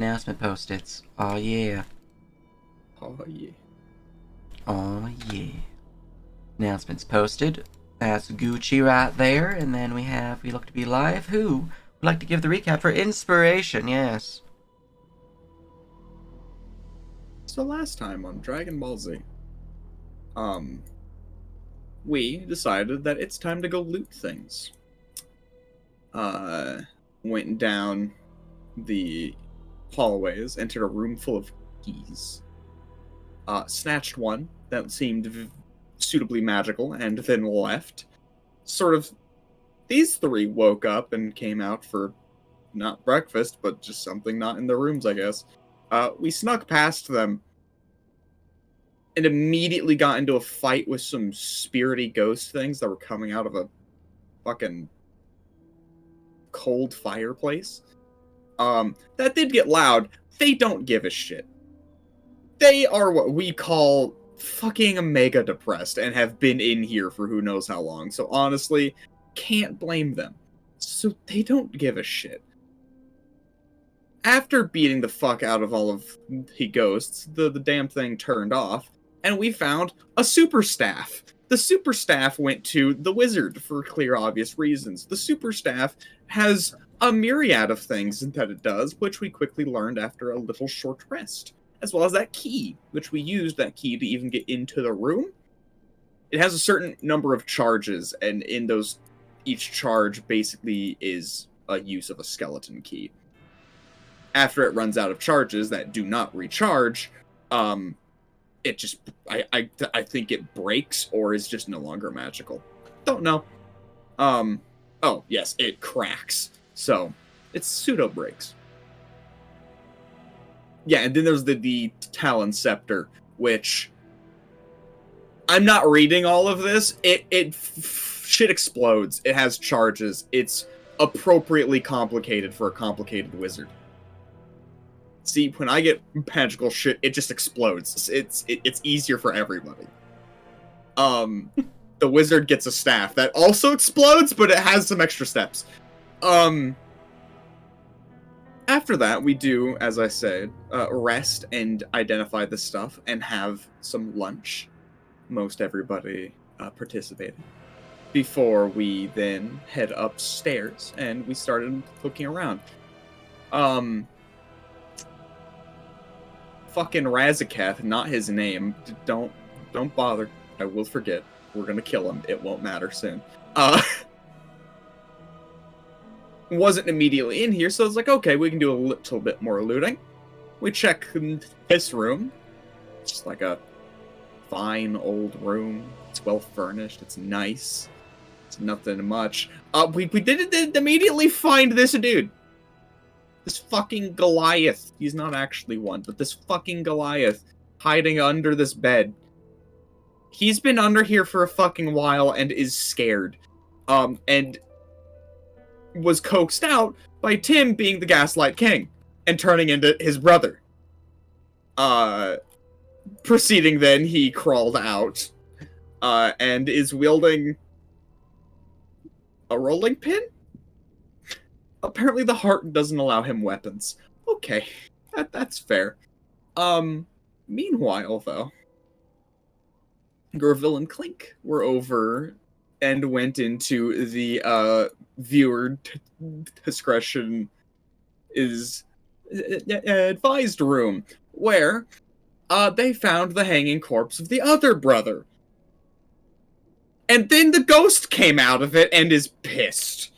Announcement post-its. Oh yeah. Oh, yeah. Oh yeah. Announcements posted. That's Gucci right there. And then we have We Look to Be Live, who would like to give the recap for inspiration, yes. So last time on Dragon Ball Z, we decided that it's time to go loot things. Went down the hallways, entered a room full of keys. Snatched one that seemed suitably magical, and then left. These three woke up and came out for not breakfast, but just something not in their rooms, I guess. We snuck past them and immediately got into a fight with some spirity ghost things that were coming out of a fucking cold fireplace. That did get loud. They don't give a shit. They are what we call fucking mega depressed and have been in here for who knows how long. So honestly, can't blame them. So they don't give a shit. After beating the fuck out of all of the ghosts, the damn thing turned off, and we found a super staff. The super staff went to the wizard for clear, obvious reasons. The super staff has a myriad of things that it does, which we quickly learned after a little short rest, as well as that key, which we used that key to even get into the room. It has a certain number of charges, and in those, each charge basically is a use of a skeleton key. After it runs out of charges that do not recharge, it just, I think it breaks or is just no longer magical. Don't know. Oh, yes, it cracks. So, it's pseudo breaks. Yeah, and then there's the Talon Scepter, which I'm not reading all of this. Shit explodes. It has charges. It's appropriately complicated for a complicated wizard. See, when I get magical shit, it just explodes. It's easier for everybody. The wizard gets a staff that also explodes, but it has some extra steps. After that, we do, as I said, rest and identify the stuff and have some lunch. Most everybody participated. Before we then head upstairs and we started looking around. Fucking Razakath, not his name. Don't bother. I will forget. We're gonna kill him. It won't matter soon. Wasn't immediately in here, so I was like, okay, we can do a little bit more looting. We check this room. It's just like a fine old room. It's well furnished. It's nice. It's nothing much. We didn't immediately find this dude. This fucking Goliath. He's not actually one, but this fucking Goliath hiding under this bed. He's been under here for a fucking while and is scared. And was coaxed out by Tim being the Gaslight King and turning into his brother. Proceeding then, he crawled out and is wielding a rolling pin? Apparently the heart doesn't allow him weapons. Okay, that's fair. Meanwhile, though, Gurville and Clink were over and went into the viewer discretion is advised room, where they found the hanging corpse of the other brother. And then the ghost came out of it and is pissed.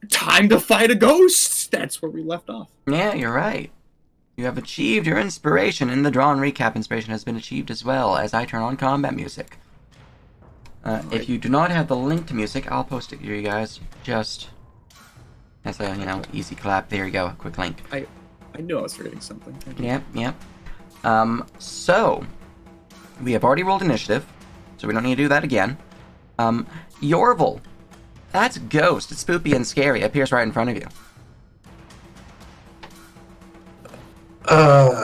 Time to fight a ghost! That's where we left off. Yeah, you're right. You have achieved your inspiration, and the drawn recap inspiration has been achieved as well, as I turn on combat music. Right. If you do not have the link to music, I'll post it to you guys. Just as a, easy clap. There you go, quick link. I knew I was forgetting something. Yep. So, we have already rolled initiative, so we don't need to do that again. Yorvil. That's Ghost. It's spoopy and scary. It appears right in front of you.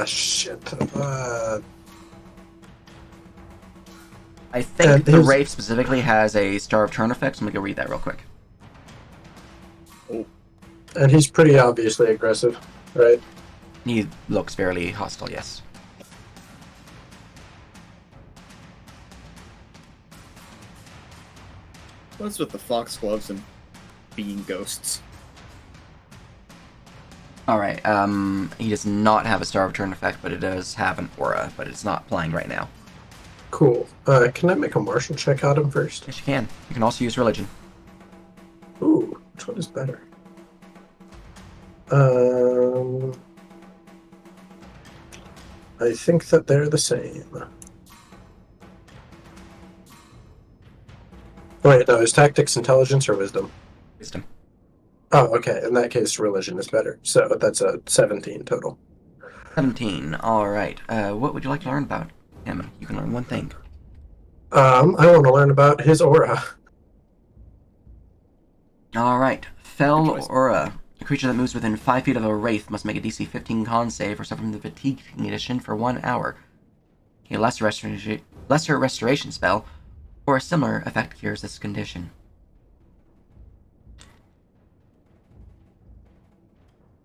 Shit. I think the Wraith specifically has a Star of Turn effect, so I'm going to go read that real quick. Oh. And he's pretty obviously aggressive, right? He looks fairly hostile, yes. What's with the foxgloves and being ghosts? Alright, he does not have a Star of Return effect, but it does have an aura, but it's not playing right now. Cool. Can I make a martial check on him first? Yes, you can. You can also use religion. Ooh, which one is better? I think that they're the same. Wait, no, is tactics intelligence or wisdom? Wisdom. Oh, okay. In that case, religion is better. So that's a 17 total. 17. Alright. What would you like to learn about him? You can learn one thing. I want to learn about his aura. Alright. Fell Good choice. Aura. A creature that moves within 5 feet of a wraith must make a DC 15 con save or suffer from the fatigue condition for 1 hour. A lesser restoration spell or a similar effect cures this condition.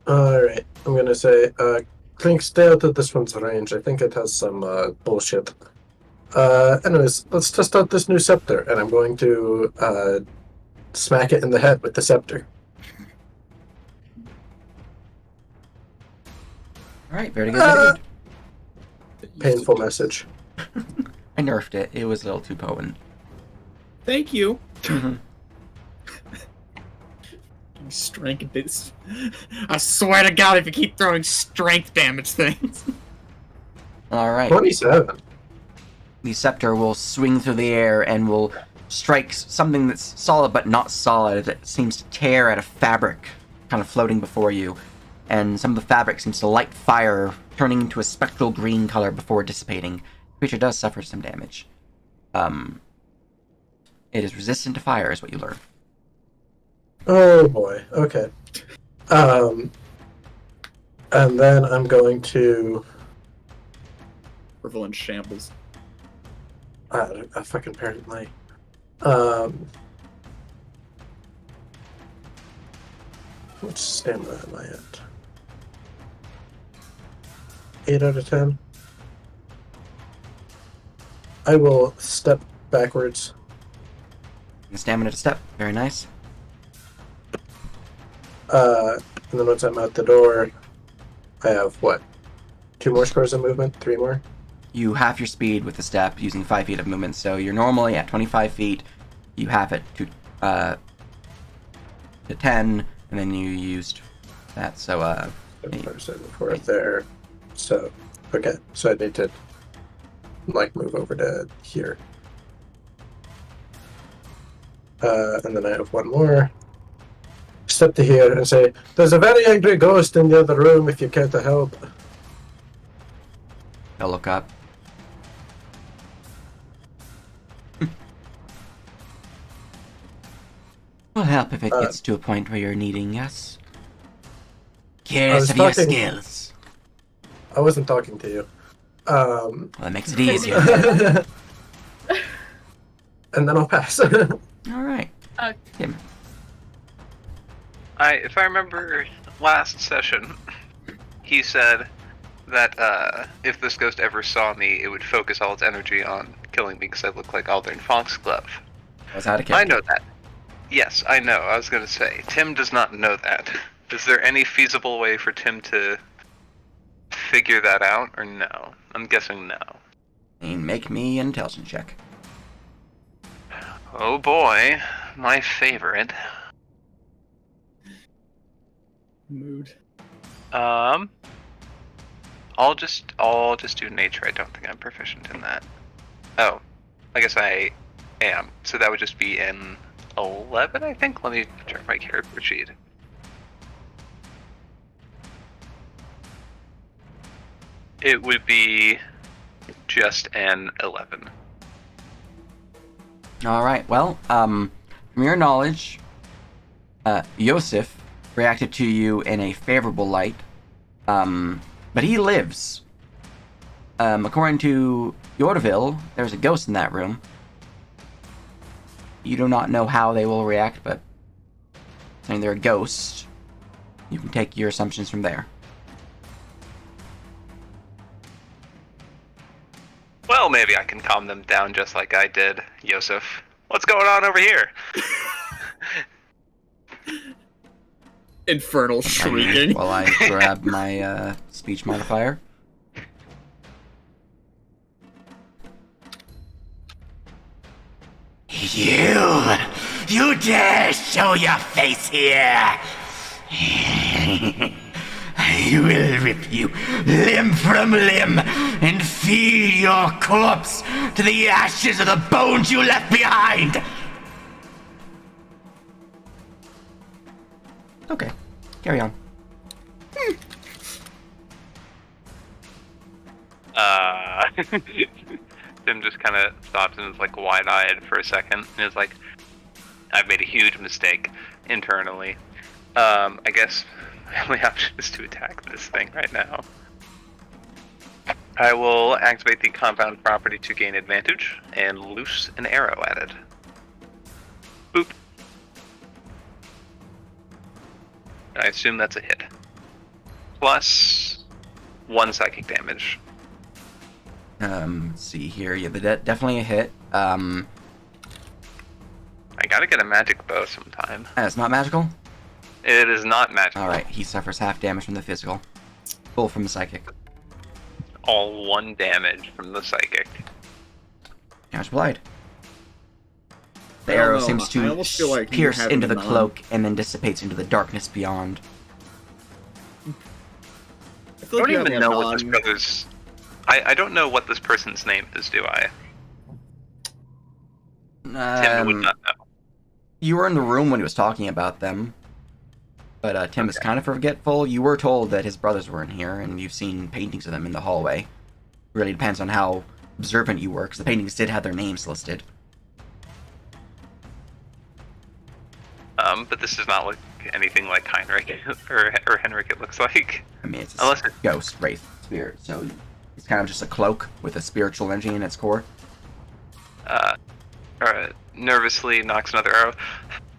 Alright, I'm gonna say, Clink, stay out of this one's range. I think it has some, bullshit. Anyways, let's test out this new scepter, and I'm going to, smack it in the head with the scepter. Alright, very good, very good. Painful message. I nerfed it. It was a little too potent. Thank you. Strength is. I swear to God, if you keep throwing strength damage things. Alright. 27. The scepter will swing through the air and will strike something that's solid but not solid. It seems to tear at a fabric kind of floating before you. And some of the fabric seems to light fire, turning into a spectral green color before dissipating. The creature does suffer some damage. It is resistant to fire, is what you learn. Oh boy, okay. And then I'm going to... Revel in shambles. a fucking apparently. Which stamina am I at? 8 out of 10. I will step backwards. And stamina to step. Very nice. And then once I'm out the door, I have what? 2 more squares of movement? 3 more? You half your speed with the step using 5 feet of movement, so you're normally at 25 feet. You half it to 10, and then you used that, so, 4 there. So, okay. So I need to, like, move over to here. And then I have 1 more. Step to here and say, "There's a very angry ghost in the other room if you care to help." I'll look up. Will help if it gets to a point where you're needing us. Curious of your skills. I wasn't talking to you. Well, that makes it easier. And then I'll pass. Alright. Tim. If I remember last session, he said that if this ghost ever saw me, it would focus all its energy on killing me because I look like Aldern Foxglove. Was that a kid? I know that. Yes, I know. I was going to say, Tim does not know that. Is there any feasible way for Tim to figure that out, or no? I'm guessing no. Make me an intelligence check. Oh boy, my favorite. Mood. I'll just do nature. I don't think I'm proficient in that. Oh, I guess I am. So that would just be an 11, I think. Let me check my character sheet. It would be just an 11. Alright, well, from your knowledge, Yosef reacted to you in a favorable light, but he lives. According to Yordaville, there's a ghost in that room. You do not know how they will react, but saying they're a ghost, You can take your assumptions from there. Well, maybe I can calm them down just like I did, Yosef. What's going on over here? Infernal shrieking. While I grab my speech modifier. You dare show your face here? I will rip you limb from limb and feed your corpse to the ashes of the bones you left behind. Okay, carry on. Tim just kind of stops and is like wide-eyed for a second and is like, I've made a huge mistake internally. I guess my only option is to attack this thing right now. I will activate the compound property to gain advantage and loose an arrow at it. Boop. I assume that's a hit. Plus 1 psychic damage. Let's see here. Yeah, definitely a hit. I gotta get a magic bow sometime. It's not magical? It is not magical. Alright, he suffers half damage from the physical. Full from the psychic. All 1 damage from the psychic. Damage applied. The I don't arrow know, seems I almost feel to like you pierce have into the none. cloak and then dissipates into the darkness beyond. I I feel like don't you even have know a what this non- brother's... I don't know what this person's name is, do I? Tim would not know. You were in the room when he was talking about them. But Tim is kind of forgetful. You were told that his brothers were in here, and you've seen paintings of them in the hallway. Really depends on how observant you were, because the paintings did have their names listed. But this is not like anything like Heinrich or Henrik it looks like. I mean, it's a Unless it- ghost, wraith, spirit, so it's kind of just a cloak with a spiritual energy in its core. Nervously knocks another arrow.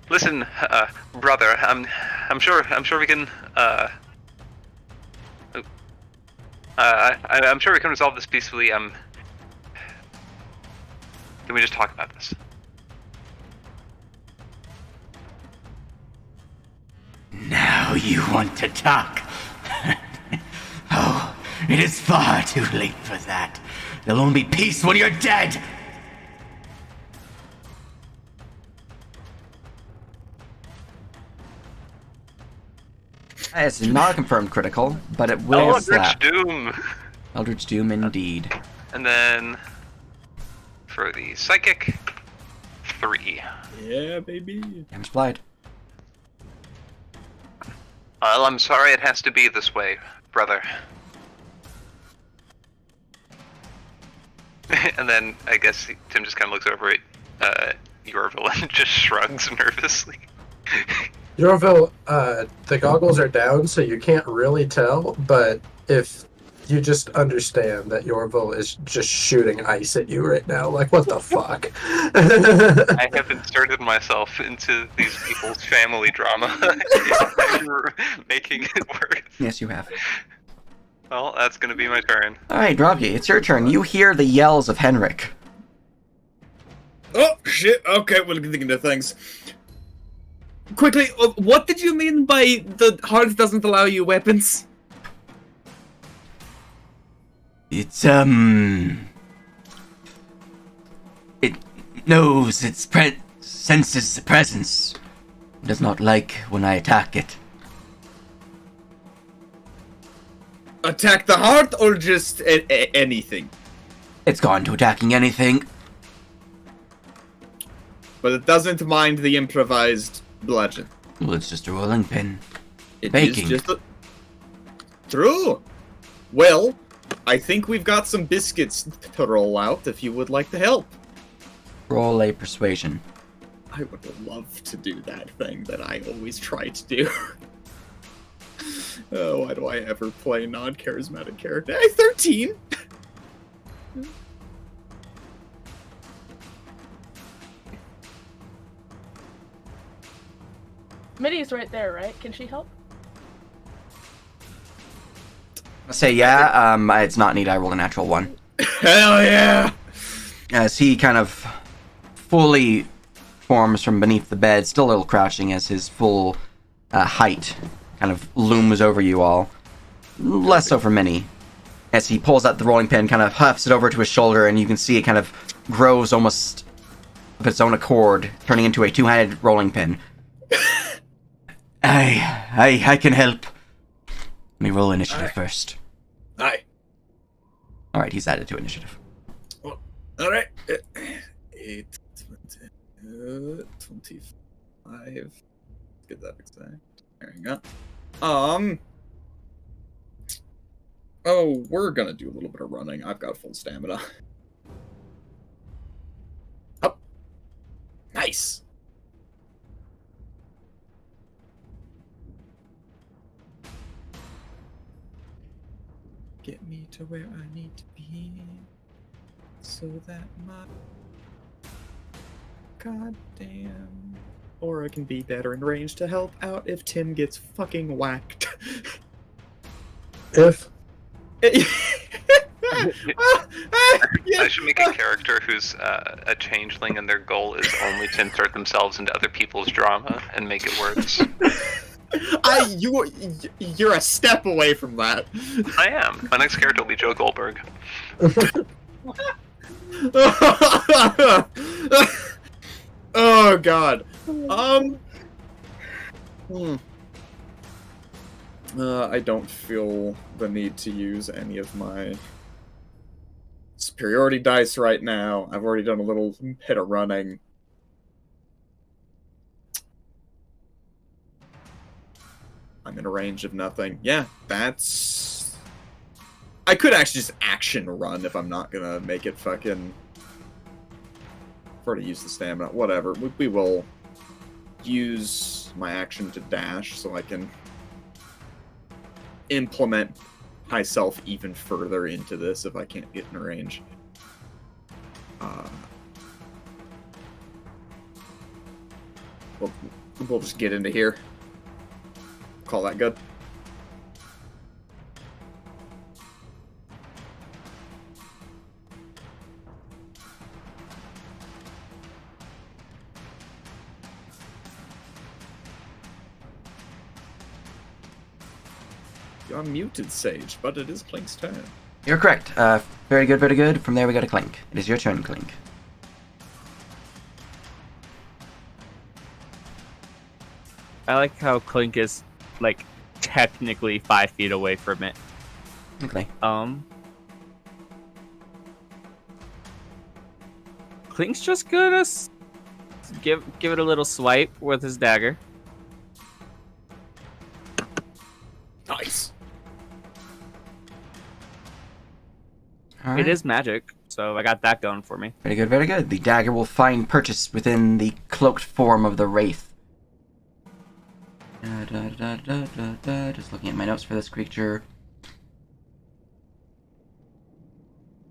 Listen, brother, I'm sure we can, I'm sure we can resolve this peacefully, can we just talk about this? Now you want to talk. Oh, it is far too late for that. There'll only be peace when you're dead. It's not a confirmed critical, but it will Eldritch slap. Doom! Eldritch Doom indeed. And then, for the Psychic, 3. Yeah, baby. Damage applied. Well, I'm sorry it has to be this way, brother. And then, I guess Tim just kind of looks over at Yorville and just shrugs nervously. Yorville, the goggles are down, so you can't really tell, but if you just understand that Yorville is just shooting ice at you right now, like, what the fuck? I have inserted myself into these people's family drama. You're making it worse. Yes, you have. Well, that's gonna be my turn. Alright, Dropkey, it's your turn. You hear the yells of Henrik. Oh, shit. Okay, we're looking into things. Quickly, what did you mean by the heart doesn't allow you weapons? It's, It knows its senses the presence. It does not like when I attack it. Attack the heart or just anything? It's gone to attacking anything. But it doesn't mind the improvised bludgeon. Well, it's just a rolling pin. It is Baking. just a... True. Well, I think we've got some biscuits to roll out if you would like to help. Roll a persuasion. I would love to do that thing that I always try to do. Oh, why do I ever play non-charismatic character? Hey, 13! Minnie's right there, right? Can she help? I'll say yeah. It's not neat. I rolled a natural 1. Hell yeah! As he kind of fully forms from beneath the bed, still a little crouching as his full height kind of looms over you all. Less so for Minnie. As he pulls out the rolling pin, kind of huffs it over to his shoulder, and you can see it kind of grows almost of its own accord, turning into a two-handed rolling pin. I can help. Let me roll initiative first. Aye. Alright, he's added to initiative. All right. 8, 20, 25. Get that exact. There you go. Oh, we're gonna do a little bit of running. I've got full stamina. Up. Nice. Get me to where I need to be, so that my goddamn aura can be better in range to help out if Tim gets fucking whacked. If I should make a character who's a changeling and their goal is only to insert themselves into other people's drama and make it worse. You're a step away from that. I am. My next character will be Joe Goldberg. Oh god. I don't feel the need to use any of my superiority dice right now. I've already done a little bit of running. I'm in a range of nothing. Yeah, that's... I could actually just action run if I'm not gonna make it fucking... I've already used the stamina. Whatever. We will use my action to dash so I can implement myself even further into this if I can't get in range. We'll just get into here. Call that good. You're muted, Sage, but it is Clink's turn. You're correct. Very good, very good. From there we go to Clink. It is your turn, Clink. I like how Clink is, like, technically 5 feet away from it. Okay. Clink's just gonna give it a little swipe with his dagger. Nice. All It right. is magic, so I got that going for me. Very good, very good. The dagger will find purchase within the cloaked form of the Wraith. Just looking at my notes for this creature.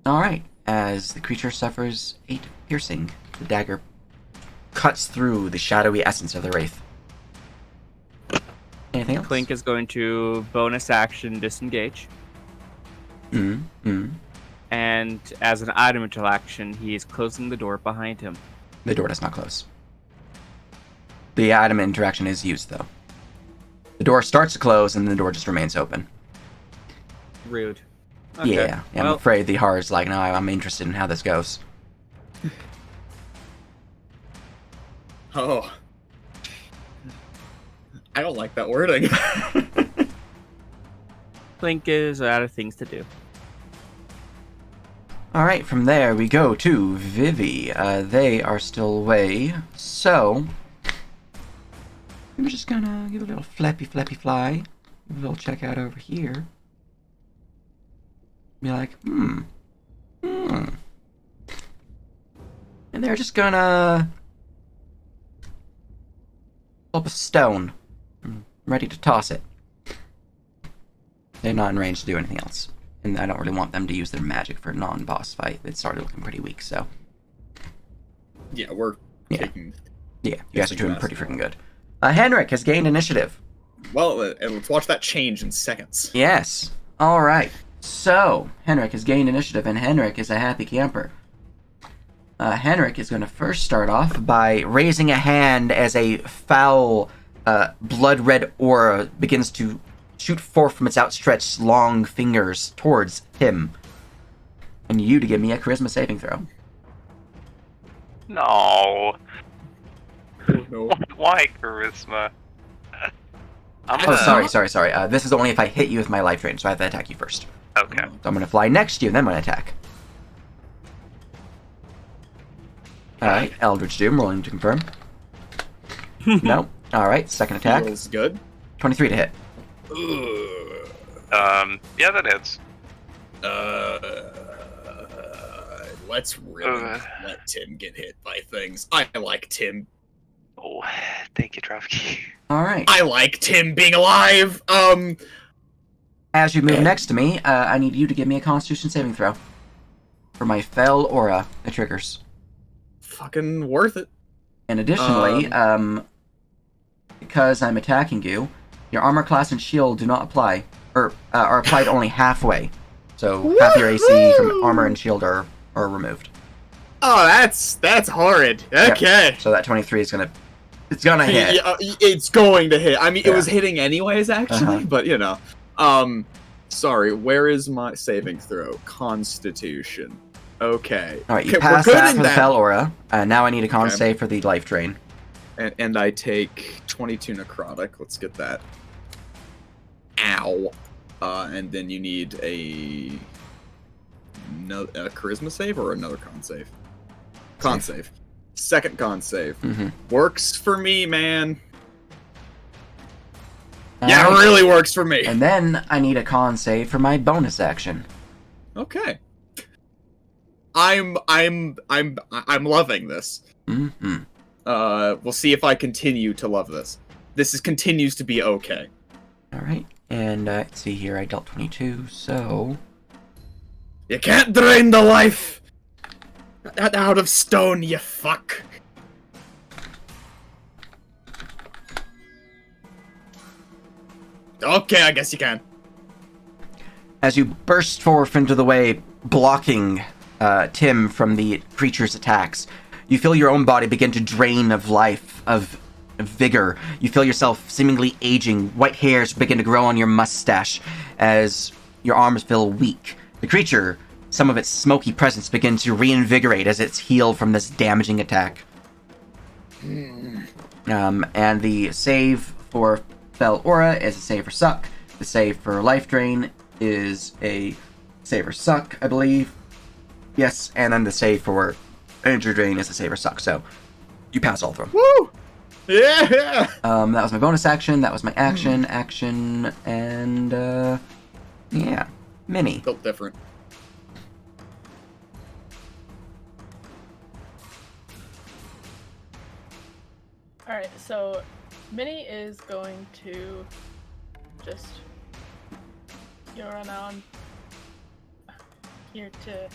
Alright. As the creature suffers 8 piercing, the dagger cuts through the shadowy essence of the Wraith. Anything else? Clink is going to bonus action disengage. And as an item action, he is closing the door behind him. The door does not close. The item interaction is used, though. The door starts to close, and the door just remains open. Rude. Okay. Yeah, I'm Well, afraid the horror's like, no, I'm interested in how this goes. Oh. I don't like that wording. Clink is out of things to do. Alright, from there we go to Vivi. They are still away, so... we're just gonna give a little flappy fly. Give a little check out over here. Be like, And they're just gonna... pull up a stone. Ready to toss it. They're not in range to do anything else. And I don't really want them to use their magic for a non-boss fight. It started looking pretty weak, so... Yeah, we're taking... Yeah, you guys are doing pretty freaking good. Henrik has gained initiative. Well, and let's watch that change in seconds. Yes. All right. So Henrik has gained initiative, and Henrik is a happy camper. Henrik is going to first start off by raising a hand as a foul, blood-red aura begins to shoot forth from its outstretched long fingers towards him. And you to give me a charisma saving throw. No. Oh, no. Why charisma? I'm Oh, gonna- sorry. This is only if I hit you with my life range, so I have to attack you first. Okay. So I'm going to fly next to you, and then I'm going to attack. Alright, Eldritch Doom, rolling to confirm. No. Alright, second attack. Feels good. 23 to hit. Yeah, that hits. Let's really let Tim get hit by things. I like Tim. Oh, thank you, Drovsky. Alright. I like Tim being alive. As you move next to me, I need you to give me a Constitution saving throw. For my fell aura that triggers. Fucking worth it. And additionally, because I'm attacking you, your armor class and shield do not apply, or are applied only halfway. So half your AC from armor and shield are removed. Oh, that's horrid. Okay. So that 23 is gonna hit. Yeah, it's going to hit. I mean, Yeah. it was hitting anyways, actually, Uh-huh. but you know. Sorry, where is my saving throw? Constitution. Okay. Alright, you Okay, pass we're good that in for the that. fell aura. Now I need a con Okay. save for the life drain. And I take 22 necrotic. Let's get that. Ow. And then you need a charisma save or another con save? Con save. Second con save. Mm-hmm. Works for me, man. Yeah, it really works for me. And then I need a con save for my bonus action. Okay. I'm loving this. Mm-hmm. We'll see if I continue to love this. Continues to be okay. Alright, and let's see here, I dealt 22, so... You can't drain the life out of stone, you fuck. Okay, I guess you can. As you burst forth into the way, blocking Tim from the creature's attacks, you feel your own body begin to drain of life, of vigor. You feel yourself seemingly aging. White hairs begin to grow on your mustache as your arms feel weak. The creature, some of its smoky presence begins to reinvigorate as it's healed from this damaging attack. And the save for Fell Aura is a save or suck. The save for Life Drain is a save or suck, I believe. Yes, and then the save for Energy Drain is a save or suck. So you pass all of them. Woo! Yeah! That was my bonus action. That was my action, and yeah, mini. Built different. Alright, so Minnie is going to just run on here to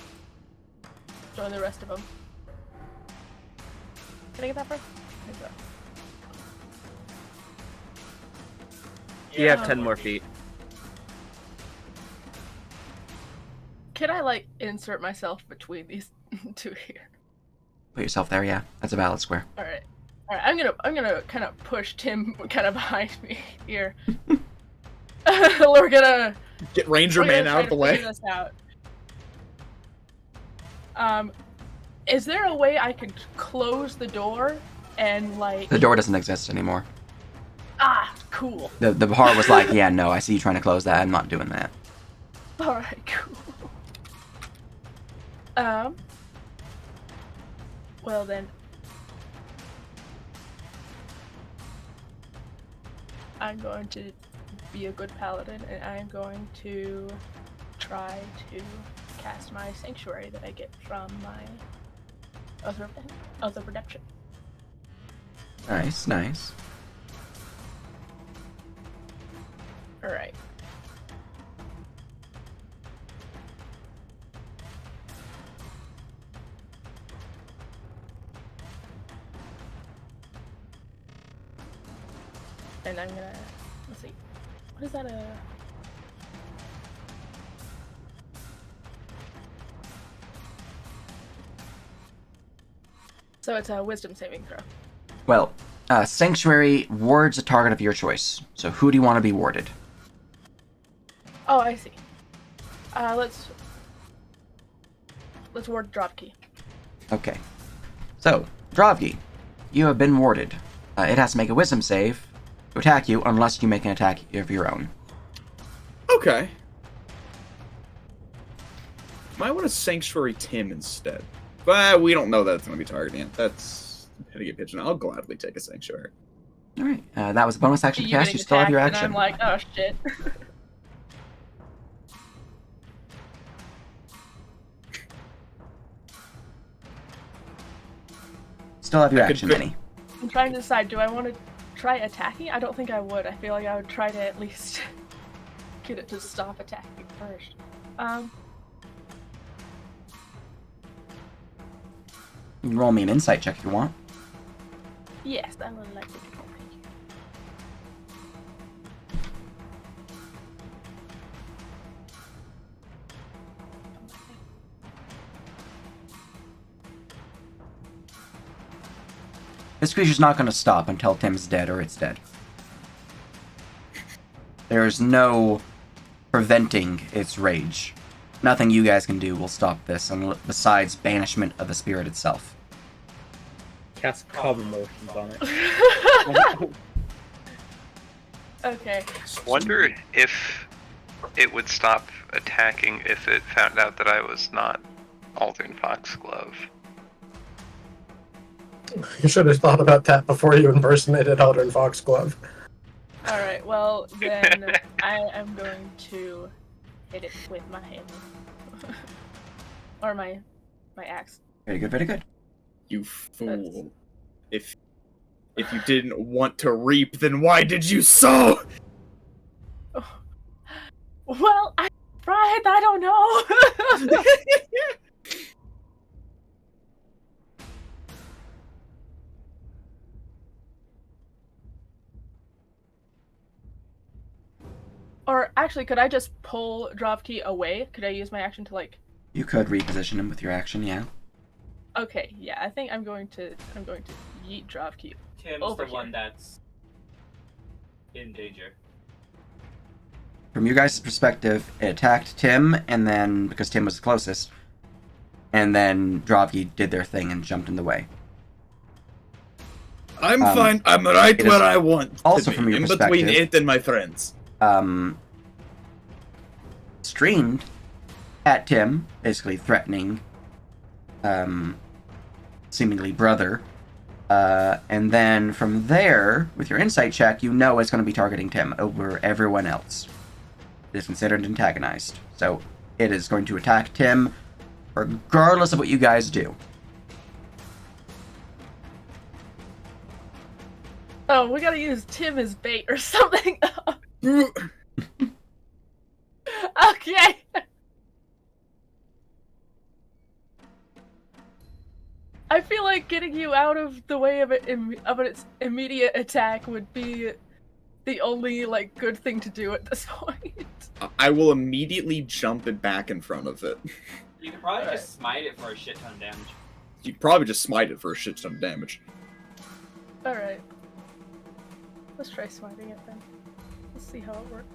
join the rest of them. Can I get that first? There you go. You have 10 more feet. Can I, like, insert myself between these two here? Put yourself there, yeah. That's a valid square. Alright. Alright, I'm gonna kind of push Tim kind of behind me here. We're gonna Get Ranger Man out of the way. This out. Is there a way I could close the door and like? The door doesn't exist anymore. Ah, cool. The heart was like, yeah, no, I see you trying to close that. I'm not doing that. All right, cool. Well then, I'm going to be a good paladin, and I'm going to try to cast my sanctuary that I get from my Oath of Redemption. Nice, nice. All right. And I'm gonna, let's see, what is that, So it's a wisdom saving throw. Well, Sanctuary wards a target of your choice. So who do you want to be warded? Oh, I see. Let's ward Dropkey. Okay. So, Dravgi, you have been warded. It has to make a wisdom save to attack you unless you make an attack of your own. Okay. Might want to Sanctuary Tim instead. But we don't know that it's going to be targeting it. That's hitting a pigeon. I'll gladly take a Sanctuary. Alright, that was a bonus action to You cast. getting You still have your attacked, action. And I'm like, oh shit. Still have your I could action, fit- Minnie. I'm trying to decide, do I want to try attacking? I don't think I would. I feel like I would try to at least get it to stop attacking first. You can roll me an insight check if you want. Yes, I would like to do that. Thank you. This creature's not going to stop until Tim's dead or it's dead. There's no preventing its rage. Nothing you guys can do will stop this, besides banishment of the spirit itself. Cast carbon motions on it. Okay. Wonder if it would stop attacking if it found out that I was not Aldern Foxglove. You should have thought about that before you impersonated Aldern Foxglove. Alright, well, then I am going to hit it with my hammer. Or my axe. Very good, very good. You fool. If you didn't want to reap, then why did you sow? Well, I tried, I don't know. Or actually, could I just pull Dropkey away? Could I use my action to like? You could reposition him with your action, yeah. Okay, yeah, I think I'm going to yeet Dropkey. Tim's Over the one here. that's in danger. From your guys' perspective, it attacked Tim, and then, because Tim was the closest, and then Dravgi did their thing and jumped in the way. I'm fine. I'm right it where is I want also to from be, your in between perspective. it and my friends. Streamed at Tim, basically threatening, seemingly brother. And then from there, with your insight check, you know it's going to be targeting Tim over everyone else. It is considered antagonized. So it is going to attack Tim regardless of what you guys do. Oh, we gotta use Tim as bait or something. Okay. I feel like getting you out of the way of its immediate attack would be the only like good thing to do at this point. I will immediately jump it back in front of it. You could probably just smite it for a shit ton of damage. You could probably just smite it for a shit ton of damage. All right. Let's try smiting it then. Let's see how it works.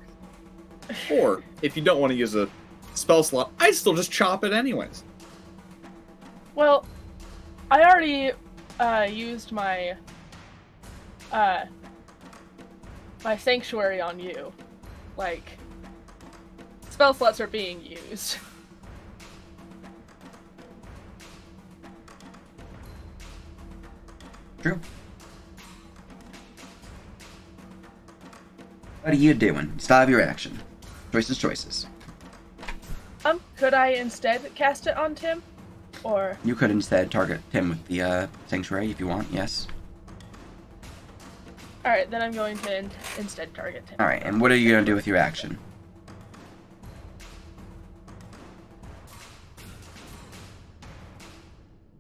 Or, if you don't want to use a spell slot, I still just chop it anyways. Well, I already used my my sanctuary on you. Like, spell slots are being used. True. What are you doing? Still have your action. Choices. Could I instead cast it on Tim? Or You could instead target Tim with the sanctuary if you want, yes. alright, then I'm going to instead target Tim. Alright, and what are you going to do with your action?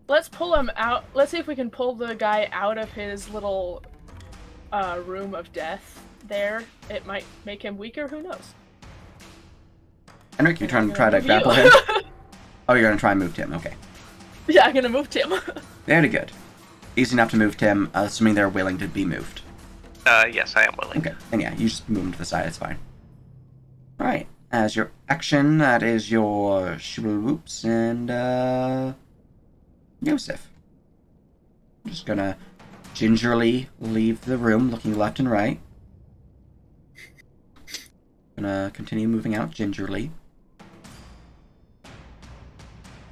Let's pull him out. Let's see if we can pull the guy out of his little room of death there. It might make him weaker, who knows? Henrik, you're trying to I'm try to gonna grapple move him? Oh, you're going to try and move Tim, okay. Yeah, I'm gonna move Tim. Very good. easy enough to move, Tim, assuming they're willing to be moved. Yes, I am willing. Okay, and yeah, you just move them to the side, it's fine. Alright, as your action, that is your Whoops and, Yosef. I'm just gonna gingerly leave the room, looking left and right. Gonna continue moving out gingerly.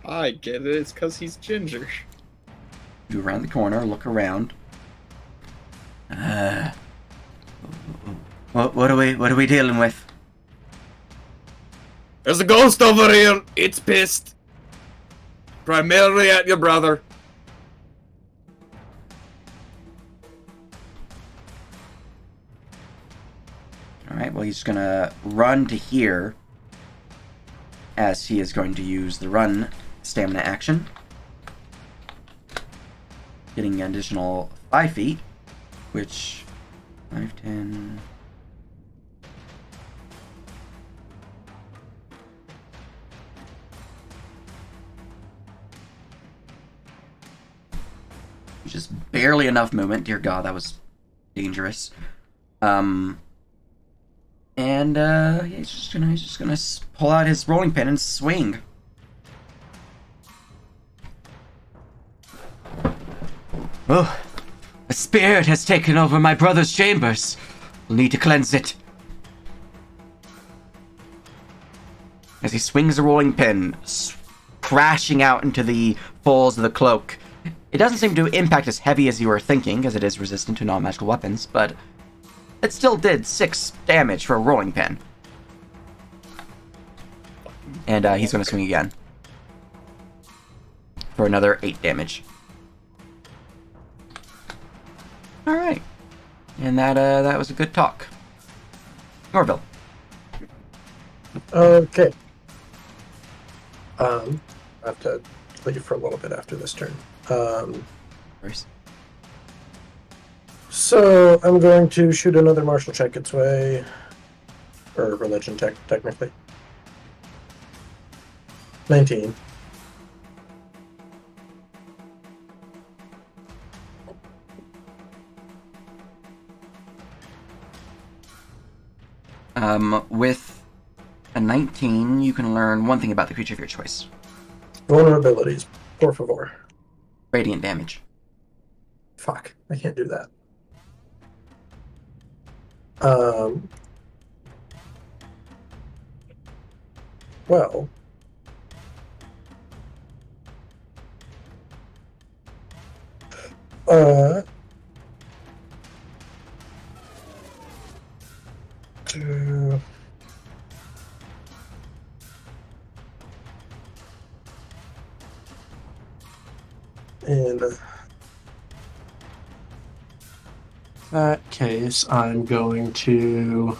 I get it. It's because he's ginger. Do around the corner, look around. What are we dealing with? There's a ghost over here. It's pissed. Primarily at your brother. Alright, well, he's gonna run to here, as he is going to use the run stamina action, getting an additional 5 feet, which 5, 10. Just barely enough movement. Dear God, that was dangerous. Yeah, he's just gonna pull out his rolling pin and swing. Oh, a spirit has taken over my brother's chambers. We'll need to cleanse it. As he swings a rolling pin, crashing out into the folds of the cloak. It doesn't seem to impact as heavy as you were thinking, as it is resistant to non-magical weapons, but it still did 6 damage for a rolling pin. And he's going to swing again for another 8 damage. Alright. And that was a good talk. Norville. Okay. I have to leave for a little bit after this turn. So I'm going to shoot another martial check its way, or religion check, technically. 19. With a 19, you can learn one thing about the creature of your choice. Vulnerabilities, por favor. Radiant damage. Fuck, I can't do that. Well, to in that case, I'm going to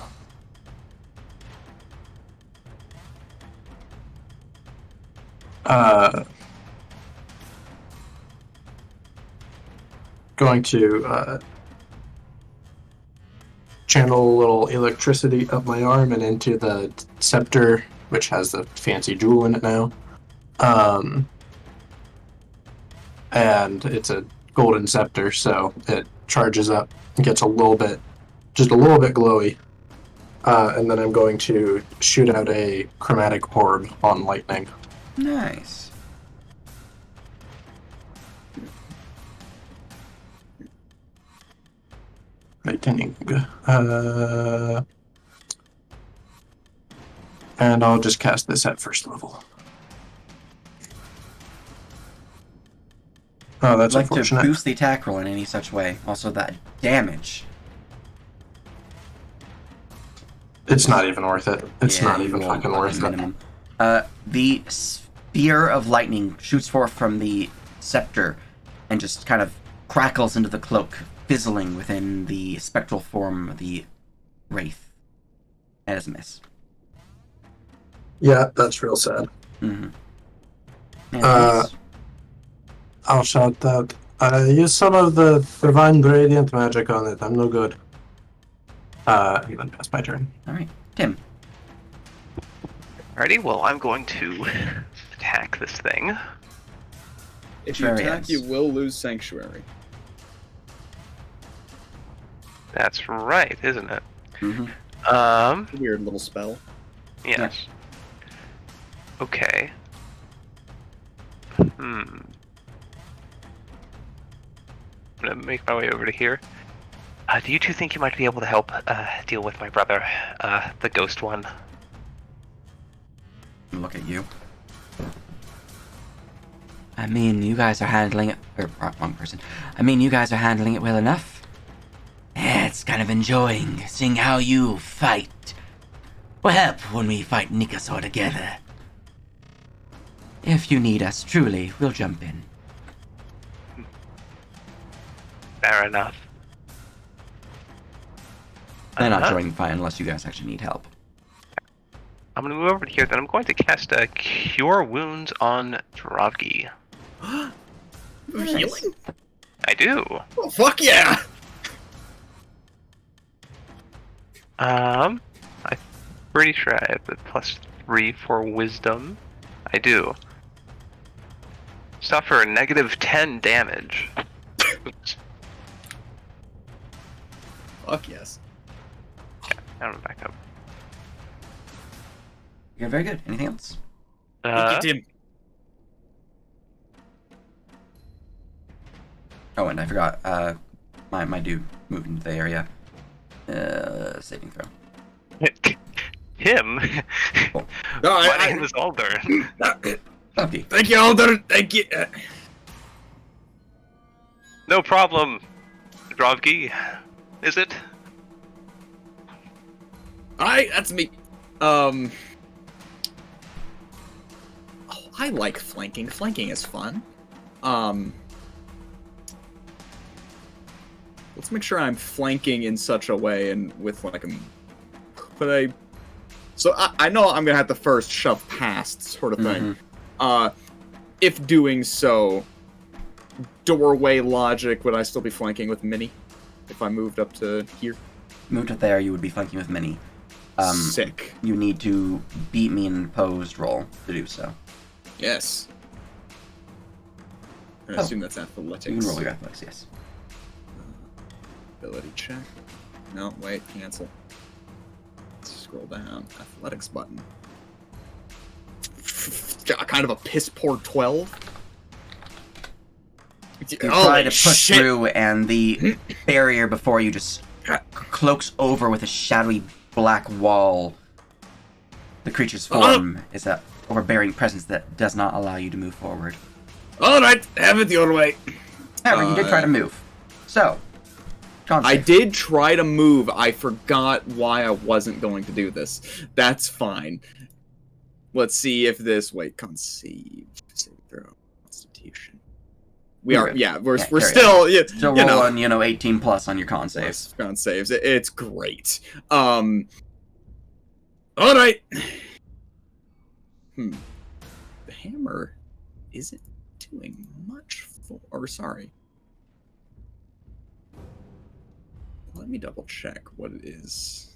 channel a little electricity up my arm and into the scepter, which has the fancy jewel in it now. And it's a golden scepter, so it charges up and gets just a little bit glowy. And then I'm going to shoot out a chromatic orb on lightning. Nice. Lightning. And I'll just cast this at first level. Oh, that's I'd like to unfortunate. boost the attack roll in any such way. Also, that damage. It's not even worth it. It's Yeah, not you even rolled fucking the worth it. minimum. The sphere of lightning shoots forth from the scepter and just kind of crackles into the cloak, fizzling within the spectral form of the wraith. That is a miss. Yeah, that's real sad. Mm-hmm. I'll shout that. I use some of the divine radiant magic on it. I'm no good. And then pass my turn. Alright. Tim. Alrighty, well, I'm going to attack this thing. If you Very attack, nice. you will lose Sanctuary. That's right, isn't it? Mm-hmm. Weird little spell. Yes. Okay. I'm gonna make my way over to here. Do you two think you might be able to help deal with my brother, the ghost one? Look at you. I mean, you guys are handling it... wrong person. I mean, you guys are handling it well enough. It's kind of enjoying seeing how you fight. We'll help when we fight Nikasaur together. If you need us, truly, we'll jump in. Fair enough. They're not joining the fight unless you guys actually need help. I'm gonna move over to here, then I'm going to cast Cure Wounds on Dravgi. Healing? I do. Oh, fuck yeah! I'm pretty sure I have the +3 for Wisdom. I do. Suffer -10 damage. Fuck yes. Now I'm back up. Yeah, very good. Anything else? Get him. Oh, and I forgot. My dude moved into the area. Saving throw. Him? Oh. No, My name is Alder. Okay. Thank you, Alder. Thank you. No problem, Dravgi. Is it? Alright, that's me. Oh, I like flanking. Flanking is fun. Let's make sure I'm flanking in such a way and with like a... So I know I'm gonna have to first shove past sort of thing. If doing so, doorway logic, would I still be flanking with Mini? If I moved up to here? Moved up there, you would be flanking with Mini. Sick. You need to beat me in an opposed roll to do so. Yes. I assume that's athletics. You can roll your athletics, yes. Ability check. No, wait, cancel. Scroll down. Athletics button. Got kind of a piss poor 12. You try to push through, and the barrier before you just cloaks over with a shadowy black wall. The creature's form is that overbearing presence that does not allow you to move forward. Alright, have it your way. However, you did try to move. So, I did try to move. I forgot why I wasn't going to do this. That's fine. Let's see if this... Wait, conceive. Save throw. Constitution. We're still... Still rolling, 18 plus on your con saves. Con saves. It's great. Alright. The hammer isn't doing much for... Or, sorry. Let me double check what it is.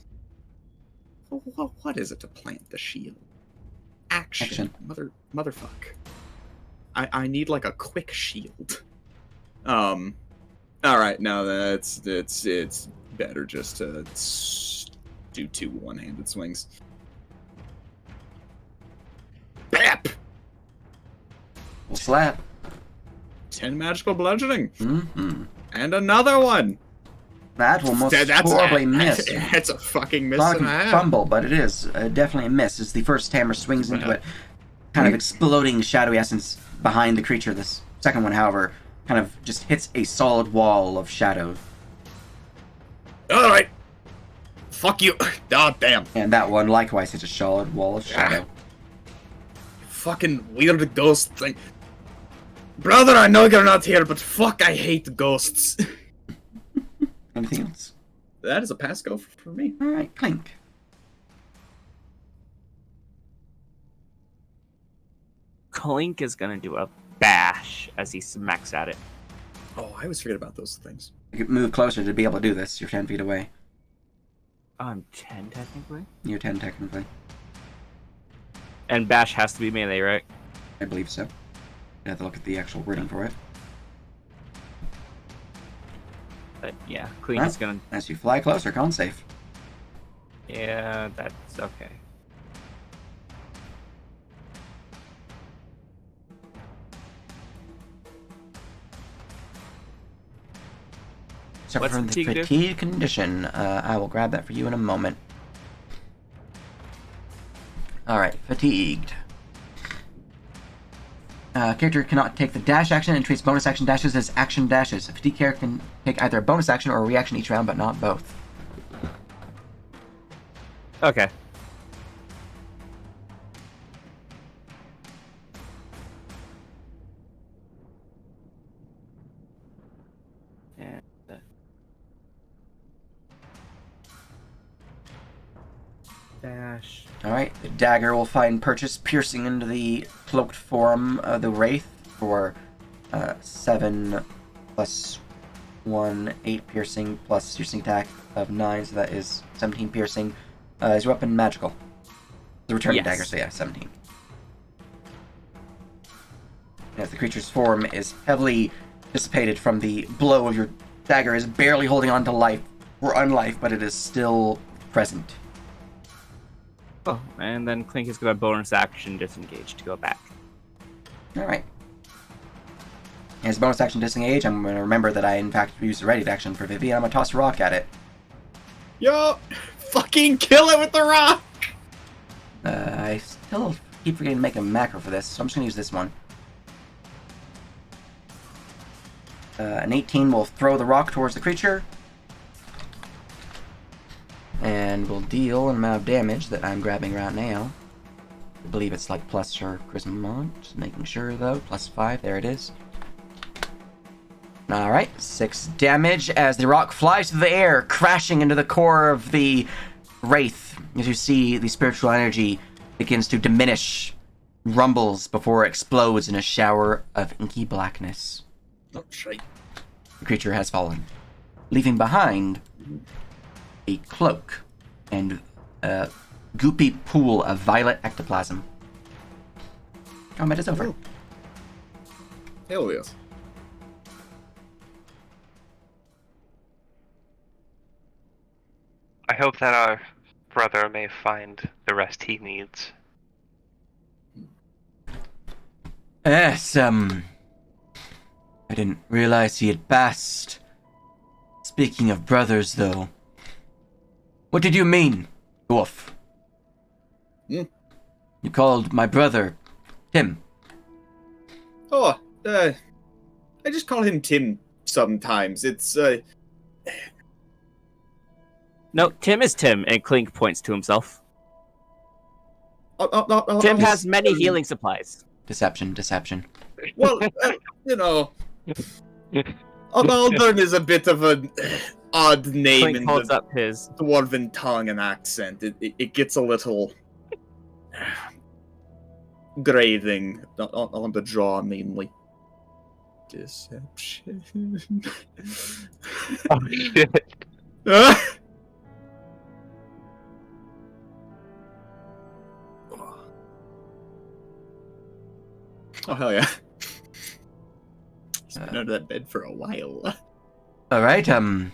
What is it to plant the shield? Action. Motherfuck. I need like a quick shield. Alright, no, it's better just to do 2 one-handed swings. Bap! Slap. 10 magical bludgeoning. Mm-hmm. And another one. That will most horribly miss. It's a fucking miss Not and a half. fumble, but it is definitely a miss. As the first hammer swings into it, kind of exploding shadowy essence behind the creature. This second one, however, kind of just hits a solid wall of shadow. Alright. Fuck you. God damn. And that one likewise hits a solid wall of shadow. Fucking weird ghost thing. Brother, I know you're not here, but fuck, I hate ghosts. Anything else? That is a pass go for me. Alright, Clink. Clink is gonna do a bash as he smacks at it. Oh, I always forget about those things. You could move closer to be able to do this. You're 10 feet away. I'm 10 technically. You're 10 technically. And bash has to be melee, right? I believe so. I have to look at the actual wording for it. Yeah, Clink Huh? is gonna. As you fly closer, con safe. Yeah, that's okay. So What's from the fatigue do? fatigue condition, I will grab that for you in a moment. Alright, fatigued. Character cannot take the dash action and treats bonus action dashes as action dashes. A fatigued character can take either a bonus action or a reaction each round, but not both. Okay. And dash. Alright, the dagger will find purchase piercing into the cloaked form of the Wraith for 7 plus 1, 8 piercing, plus piercing attack of 9, so that is 17 piercing. Is your weapon magical? The returning Yes. dagger, so yeah, 17. As the creature's form is heavily dissipated from the blow of your dagger, is barely holding on to life, or unlife, but it is still present. Oh, and then Clink is gonna bonus action disengage to go back. Alright. As bonus action disengage, I'm going to remember that I in fact used the ready action for Vivi, and I'm going to toss a rock at it. Yo, fucking kill it with the rock! I still keep forgetting to make a macro for this, so I'm just going to use this one. An 18 will throw the rock towards the creature, and will deal an amount of damage that I'm grabbing right now. I believe it's like plus or charisma mod, just making sure though. Plus 5, there it is. Alright, 6 damage as the rock flies through the air, crashing into the core of the Wraith. As you see, the spiritual energy begins to diminish, rumbles before it explodes in a shower of inky blackness. Oh, shite. The creature has fallen, leaving behind a cloak and a goopy pool of violet ectoplasm. Combat is over. Oh. Hell yes. I hope that our brother may find the rest he needs. Yes, I didn't realize he had passed. Speaking of brothers, though, what did you mean, dwarf? Hmm? You called my brother Tim. Oh, I just call him Tim sometimes. It's, No, Tim is Tim, and Clink points to himself. I'll Tim has just- many healing supplies. Deception, deception. Well, you know, Aldern is a bit of an odd name Clink in holds the up his. dwarven tongue and accent. It gets a little grating on the jaw, mainly. Deception. Oh shit. Oh, hell yeah. He's been under that bed for a while. Alright, 2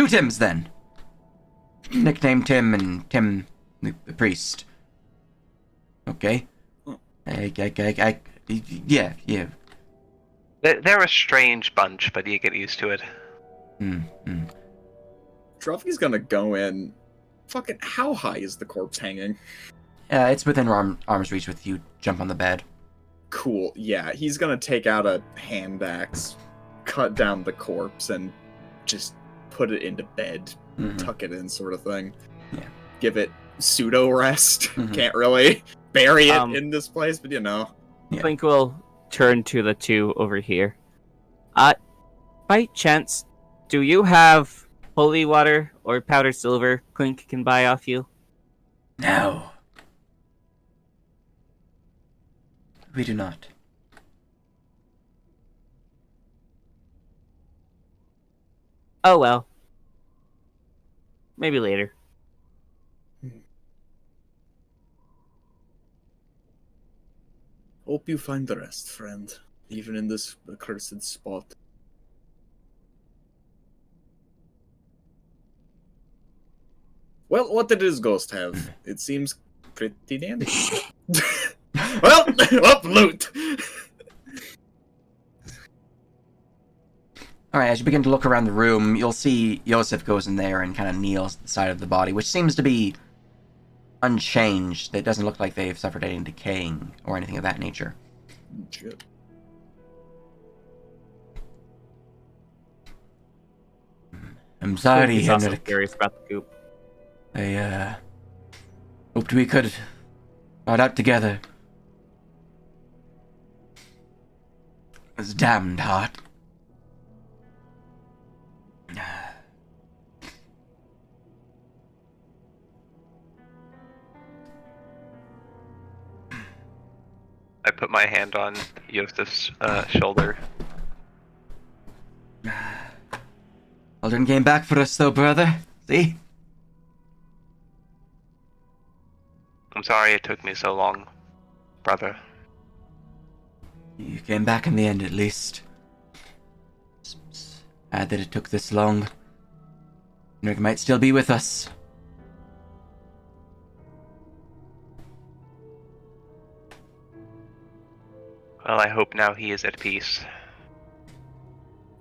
Tims then. Nickname Tim and Tim the priest. Okay. Yeah. They're a strange bunch, but you get used to it. Trophy's gonna go in. Fucking, how high is the corpse hanging? It's within arm's reach with you. Jump on the bed. Cool, yeah. He's gonna take out a hand axe, cut down the corpse, and just put it into bed. Mhm. Tuck it in, sort of thing. Yeah. Give it pseudo rest. Mhm. Can't really bury it Um, in this place, but you know. Yeah. Clink will turn to the 2 over here. By chance, do you have holy water or powdered silver Clink can buy off you? No. We do not. Oh well. Maybe later. Hope you find the rest, friend. Even in this accursed spot. Well, what did his ghost have? It seems pretty dandy. Well, up loot. Alright, as you begin to look around the room, you'll see Yosef goes in there and kind of kneels at the side of the body, which seems to be unchanged. It doesn't look like they've suffered any decaying or anything of that nature. Shit. I'm sorry, He's also Henrik. curious about the coop. I, hoped we could ride out together. It was damned hot. I put my hand on Yosef's shoulder. Aldrin came back for us, though, brother. See? I'm sorry it took me so long, brother. You came back in the end, at least. Sad that it took this long. Henrik might still be with us. Well, I hope now he is at peace.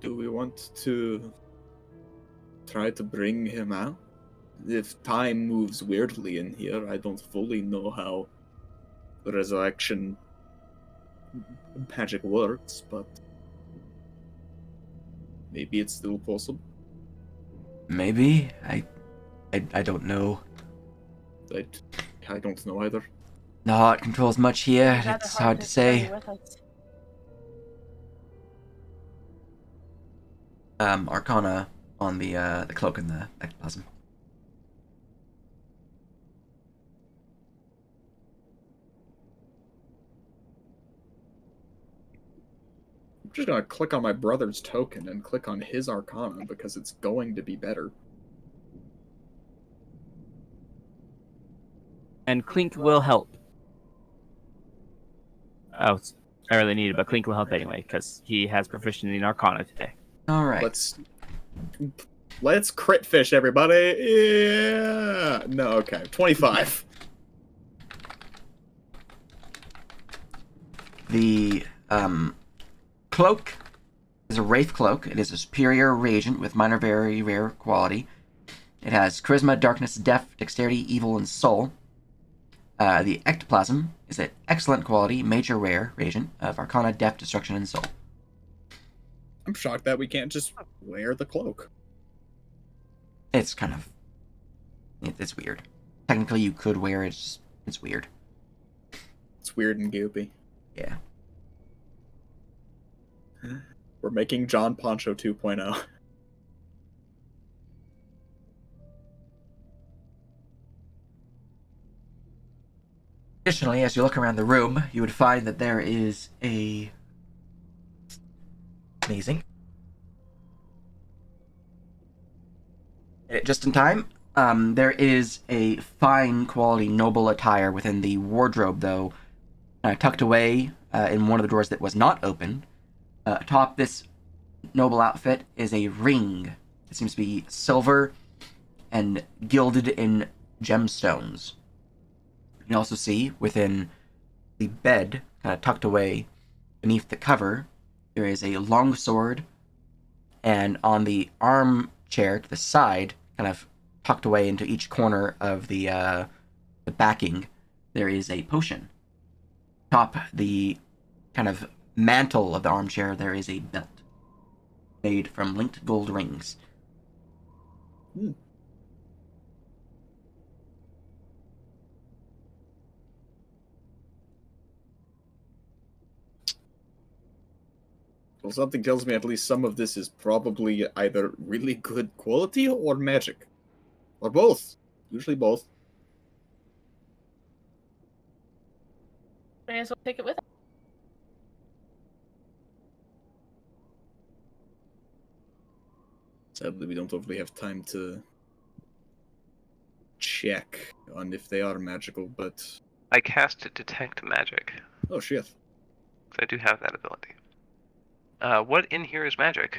Do we want to try to bring him out? If time moves weirdly in here, I don't fully know how the resurrection magic works, but maybe it's still possible. Maybe? I don't know. I don't know either. The heart controls much here. Rather It's hard to carry say. with us. Arcana on the cloak and the ectoplasm. I'm just gonna click on my brother's token and click on his Arcana because it's going to be better. And Clink will help. Oh, I really need it, but Clink will help anyway, because he has proficiency in Arcana today. Alright. Let's crit fish, everybody. Yeah. No, okay. 25. The cloak is a wraith cloak. It is a superior reagent with minor very rare quality. It has charisma, darkness, death, dexterity, evil, and soul. The ectoplasm is an excellent quality, major rare reagent of arcana, death, destruction, and soul. I'm shocked that we can't just wear the cloak. It's kind of... It's weird. Technically, you could wear it, it's weird. It's weird and goopy. Yeah. We're making John Poncho 2.0. Additionally, as you look around the room, you would find that there is a... Amazing. Just in time, there is a fine quality noble attire within the wardrobe, though, tucked away in one of the drawers that was not open. Atop this noble outfit is a ring. It seems to be silver and gilded in gemstones. You can also see within the bed, kind of tucked away beneath the cover, there is a long sword, and on the armchair to the side, kind of tucked away into each corner of the backing, there is a potion. Atop the kind of mantle of the armchair, there is a belt made from linked gold rings. Well, something tells me at least some of this is probably either really good quality or magic. Or both. Usually both. May as well take it with us. Sadly, we don't overly have time to check on if they are magical, but... I cast Detect Magic, Oh, shit. because I do have that ability. What in here is magic?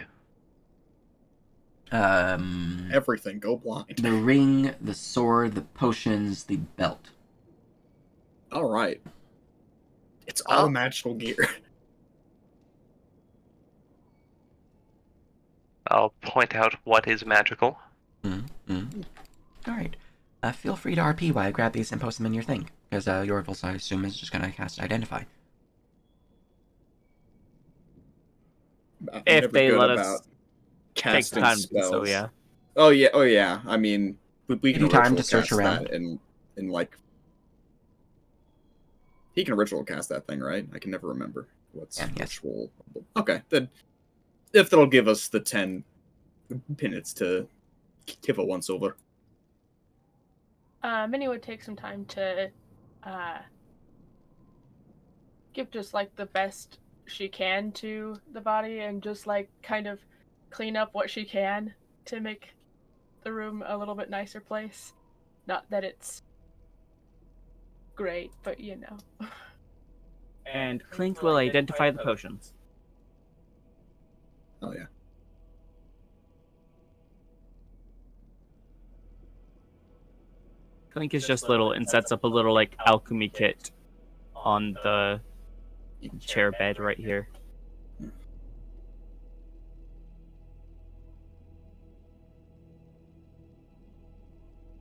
Everything, go blind. The ring, the sword, the potions, the belt. All right. It's all magical gear. I'll point out what is magical. Mm-hmm. All right. Feel free to RP while I grab these and post them in your thing, because Yorvils, I assume, is just gonna cast Identify. I'm If never they good let about us take casting time to do spells. so, yeah. Oh yeah. I mean, we Give can you time ritual to search cast around. that in like. He can ritual cast that thing, right? I can never remember what's Yeah, yes. ritual. Okay, then if that'll give us the 10 minutes to give it once over. Minnie would take some time to give just like the best she can to the body and just like kind of clean up what she can to make the room a little bit nicer place. Not that it's great, but you know. And Clink will identify the potions. Oh yeah. Clink is just little and sets up a little like alchemy kit on the chair bed right here.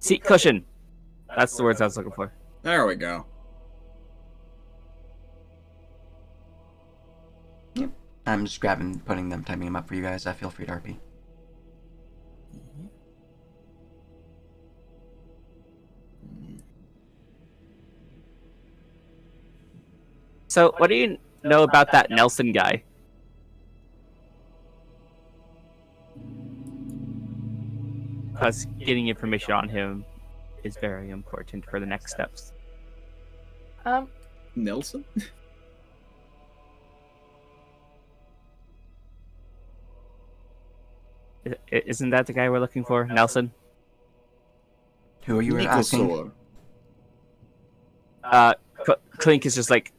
Seat cushion. That's the words I was looking for. There we go. Yep. I'm just grabbing, putting them, typing them up for you guys. Feel free to RP. So, what do you know about that Nelson guy? Because getting information on him is very important for the next steps. Nelson? Isn't that the guy we're looking for, Nelson? Who are you asking? Nicosaur. Clink is just like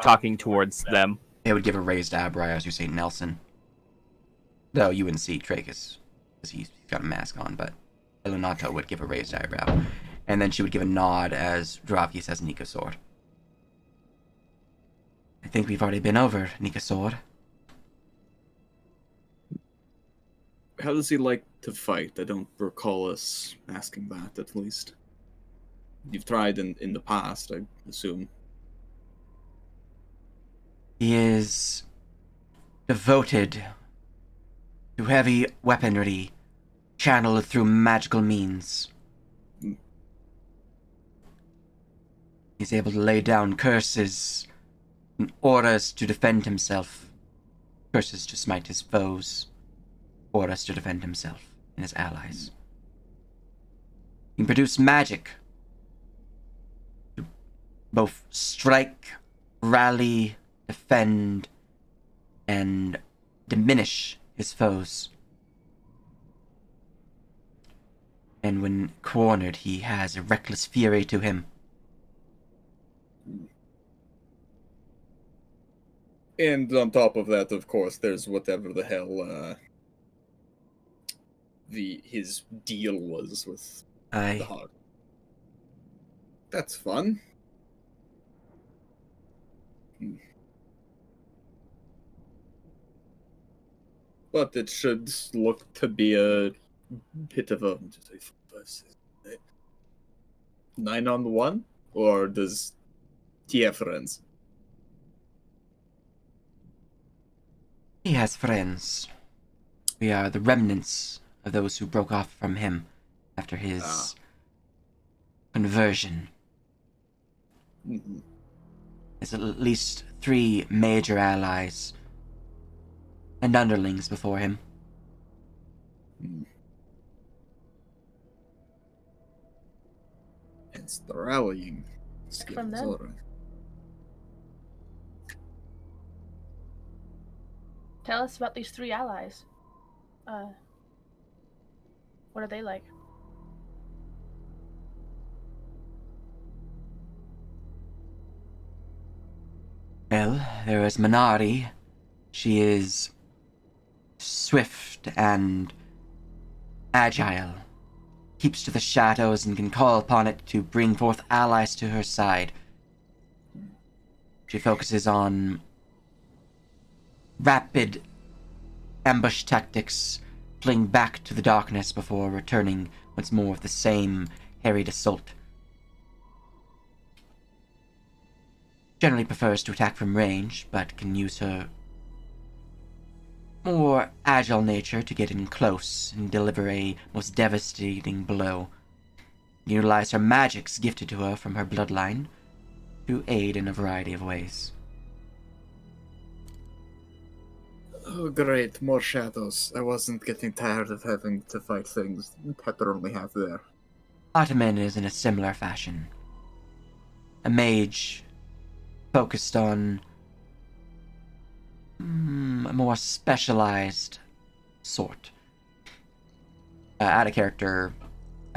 talking towards them. It would give a raised eyebrow as you say Nelson. Though you wouldn't see Trachis, because he's got a mask on, but Elunato would give a raised eyebrow. And then she would give a nod as Dravki says Nicosaur. I think we've already been over Nicosaur. How does he like to fight? I don't recall us asking that, at least. You've tried in the past, I assume. He is devoted to heavy weaponry channeled through magical means. He's able to lay down curses and orders to defend himself. Curses to smite his foes. Orders to defend himself and his allies. He can produce magic to both strike, rally, defend, and diminish his foes. And when cornered, he has a reckless fury to him. And on top of that, of course, there's whatever the hell his deal was with the hog. That's fun. But it should look to be a bit of a 9-on-1, or does he have friends? He has friends. We are the remnants of those who broke off from him after his conversion. Mm-hmm. There's at least 3 major allies and underlings before him. It's the rallying From skills. them. Alright. Tell us about these 3 allies. What are they like? Well, there is Minari. She is swift and agile, keeps to the shadows, and can call upon it to bring forth allies to her side. She focuses on rapid ambush tactics, fleeing back to the darkness before returning once more with the same harried assault. Generally prefers to attack from range, but can use her more agile nature to get in close and deliver a most devastating blow. Utilize her magics gifted to her from her bloodline to aid in a variety of ways. Oh, great, more shadows. I wasn't getting tired of having to fight things Pepper only have there. Ottoman is in a similar fashion. A mage focused on a more specialized sort. Out of character,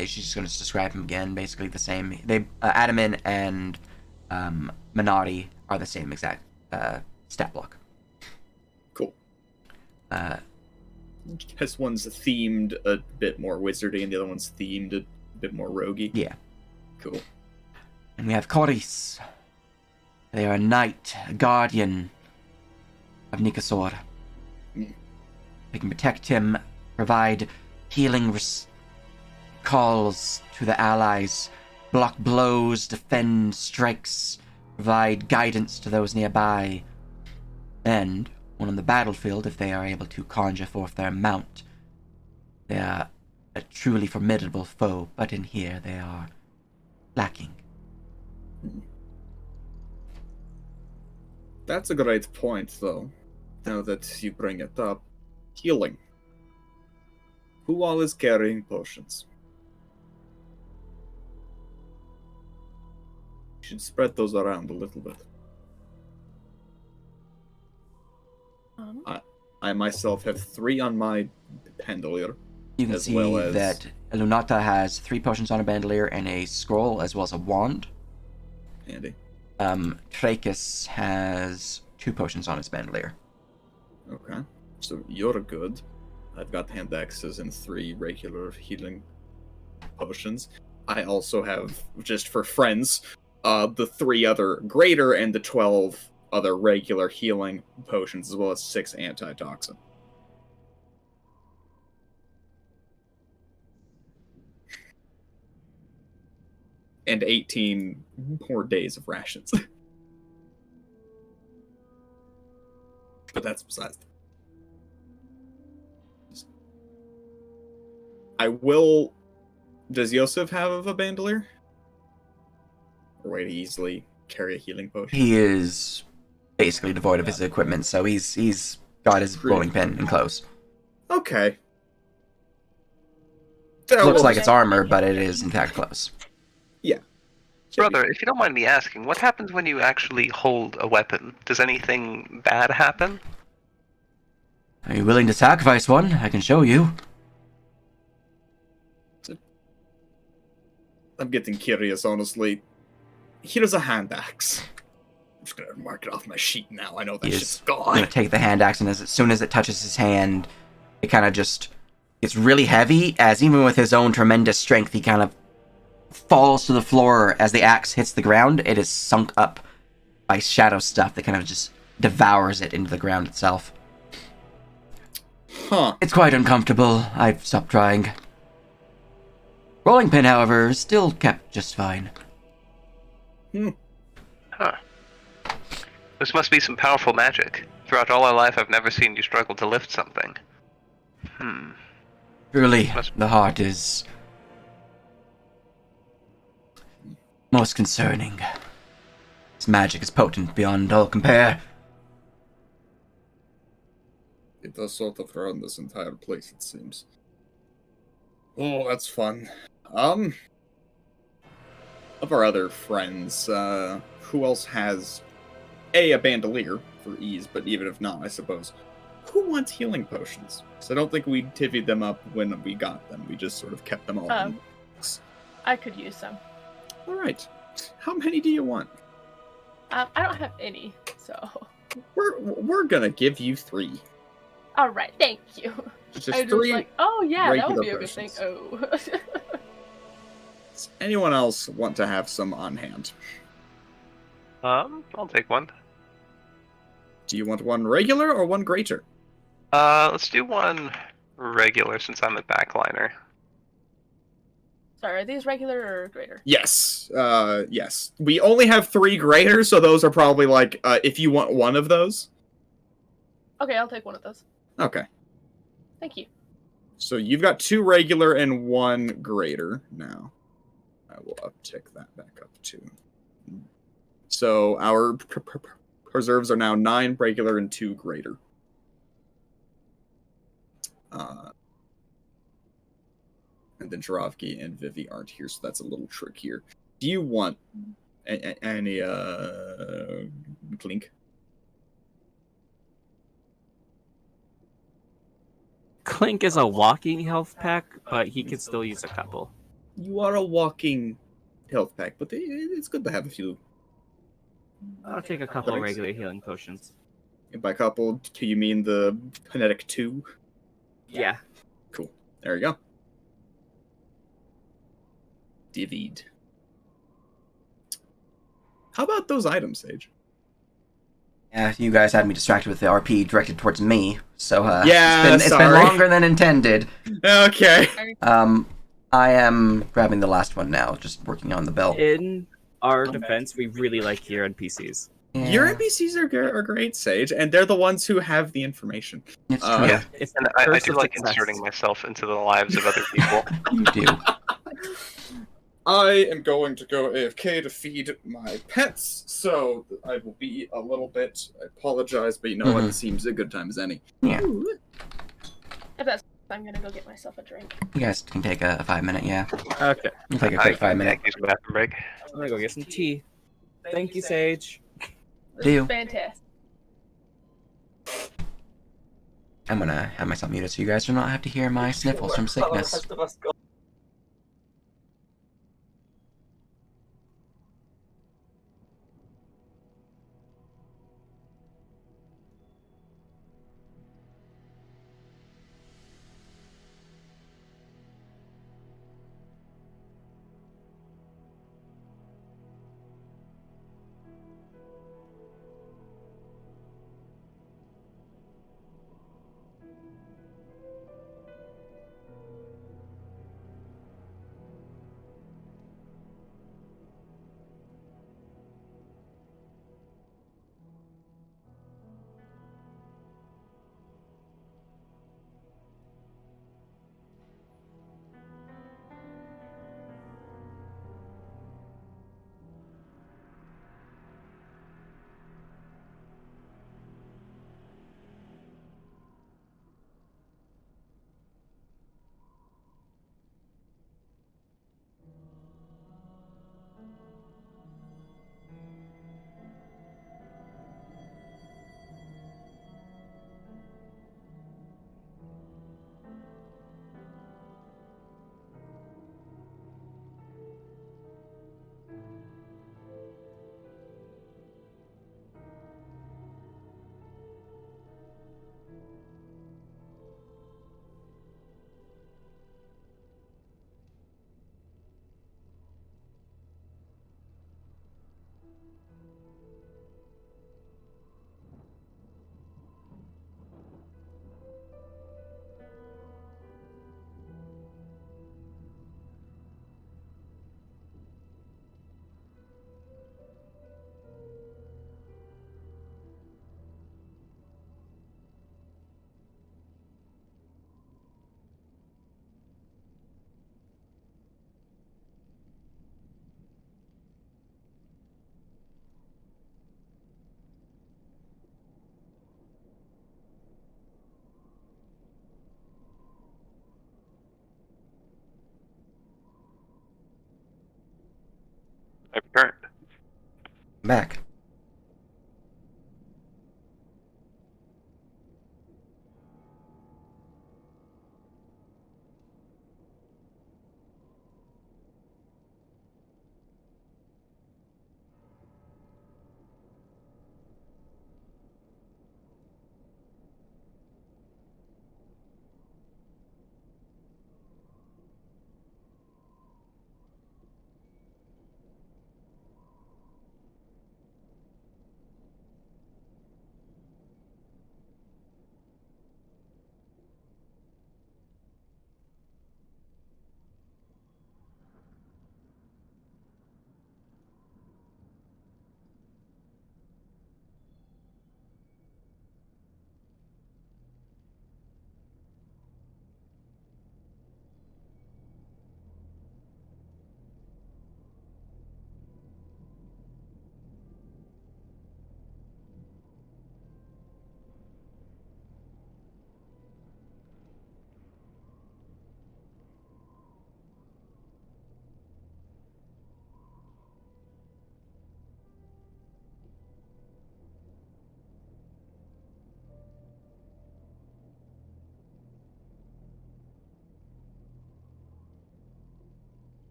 she's just going to describe him again, basically the same. Ataman and Minotti are the same exact stat block. Cool. Guess one's themed a bit more wizardy, and the other one's themed a bit more roguey. Yeah. Cool. And we have Coris. They are a knight, a guardian of Nikasor. They can protect him, provide healing calls to the allies, block blows, defend strikes, provide guidance to those nearby, and when on the battlefield, if they are able to conjure forth their mount, they are a truly formidable foe, but in here they are lacking. That's a great point, though, now that you bring it up. Healing. Who all is carrying potions? You should spread those around a little bit. I myself have 3 on my bandolier. You can as see well as- that Lunata has 3 potions on a bandolier and a scroll, as well as a wand. Handy. Trachis has 2 potions on his bandolier. Okay. So you're good. I've got hand axes and 3 regular healing potions. I also have, just for friends, the 3 other greater and the 12 other regular healing potions, as well as 6 antitoxin. And 18 more days of rations. But that's besides. I will. Does Yosef have a bandolier? Or way to easily carry a healing potion? He is basically devoid of his equipment, so he's got his rolling pin and clothes. Okay. Looks like it's armor, but it is in fact clothes. Brother, if you don't mind me asking, what happens when you actually hold a weapon? Does anything bad happen? Are you willing to sacrifice one? I can show you. I'm getting curious, honestly. Here's a hand axe. I'm just gonna mark it off my sheet now. I know that He shit's is going gone. to take the hand axe, and as soon as it touches his hand, it kind of just gets really heavy, as even with his own tremendous strength, he kind of falls to the floor as the axe hits the ground. It is sunk up by shadow stuff that kind of just devours it into the ground itself. Huh. It's quite uncomfortable. I've stopped trying. Rolling pin, however, is still kept just fine. Huh. This must be some powerful magic. Throughout all our life, I've never seen you struggle to lift something. Truly, the heart is most concerning. Its magic is potent beyond all compare. It does sort of run this entire place, it seems. Oh, that's fun. Of our other friends, who else has a bandolier for ease, but even if not, I suppose. Who wants healing potions? Because I don't think we divvied them up when we got them. We just sort of kept them all. In. I could use some. All right. How many do you want? I don't have any, so. We're gonna give you 3. All right, thank you. Just I just three like, oh yeah, that would regular be a good thing. potions. Oh. Does anyone else want to have some on hand? I'll take one. Do you want one regular or one greater? Let's do one regular since I'm the backliner. Sorry, are these regular or greater? Yes. Yes. We only have 3 greater, so those are probably like if you want one of those. Okay, I'll take one of those. Okay. Thank you. So you've got 2 regular and 1 greater now. I will uptick that back up too. So our preserves are now 9 regular and 2 greater. And then Jarovki and Vivi aren't here, so that's a little trickier. Do you want any Clink? Clink is a walking health pack, but he could still use a couple. You are a walking health pack, but it's good to have a few. I'll take a couple regular healing potions. And by couple, do you mean the Kinetic 2? Yeah. Cool. There you go. Divvied. How about those items, Sage? Yeah, you guys had me distracted with the RP directed towards me, so Yeah, it's been sorry. longer than intended. Okay. I am grabbing the last one now, just working on the bell. In our defense, we really like your NPCs. Yeah, Your NPCs are great, Sage, and they're the ones who have the information. it's true. Yeah, it's And the I curse do of like success. inserting myself into the lives of other people. You do. I am going to go AFK to feed my pets, so I will be a little bit. I apologize, but you know what? Mhm. It seems a good time as any. Yeah. If that's, I'm gonna go get myself a drink. You guys can take a 5-minute, yeah. Okay, You take a quick 5-minute. Use my bathroom break. I'm gonna go get some tea. Thank you, Sage. Do. Fantastic. I'm gonna have myself muted so you guys do not have to hear my sniffles from sickness. I returned. Back.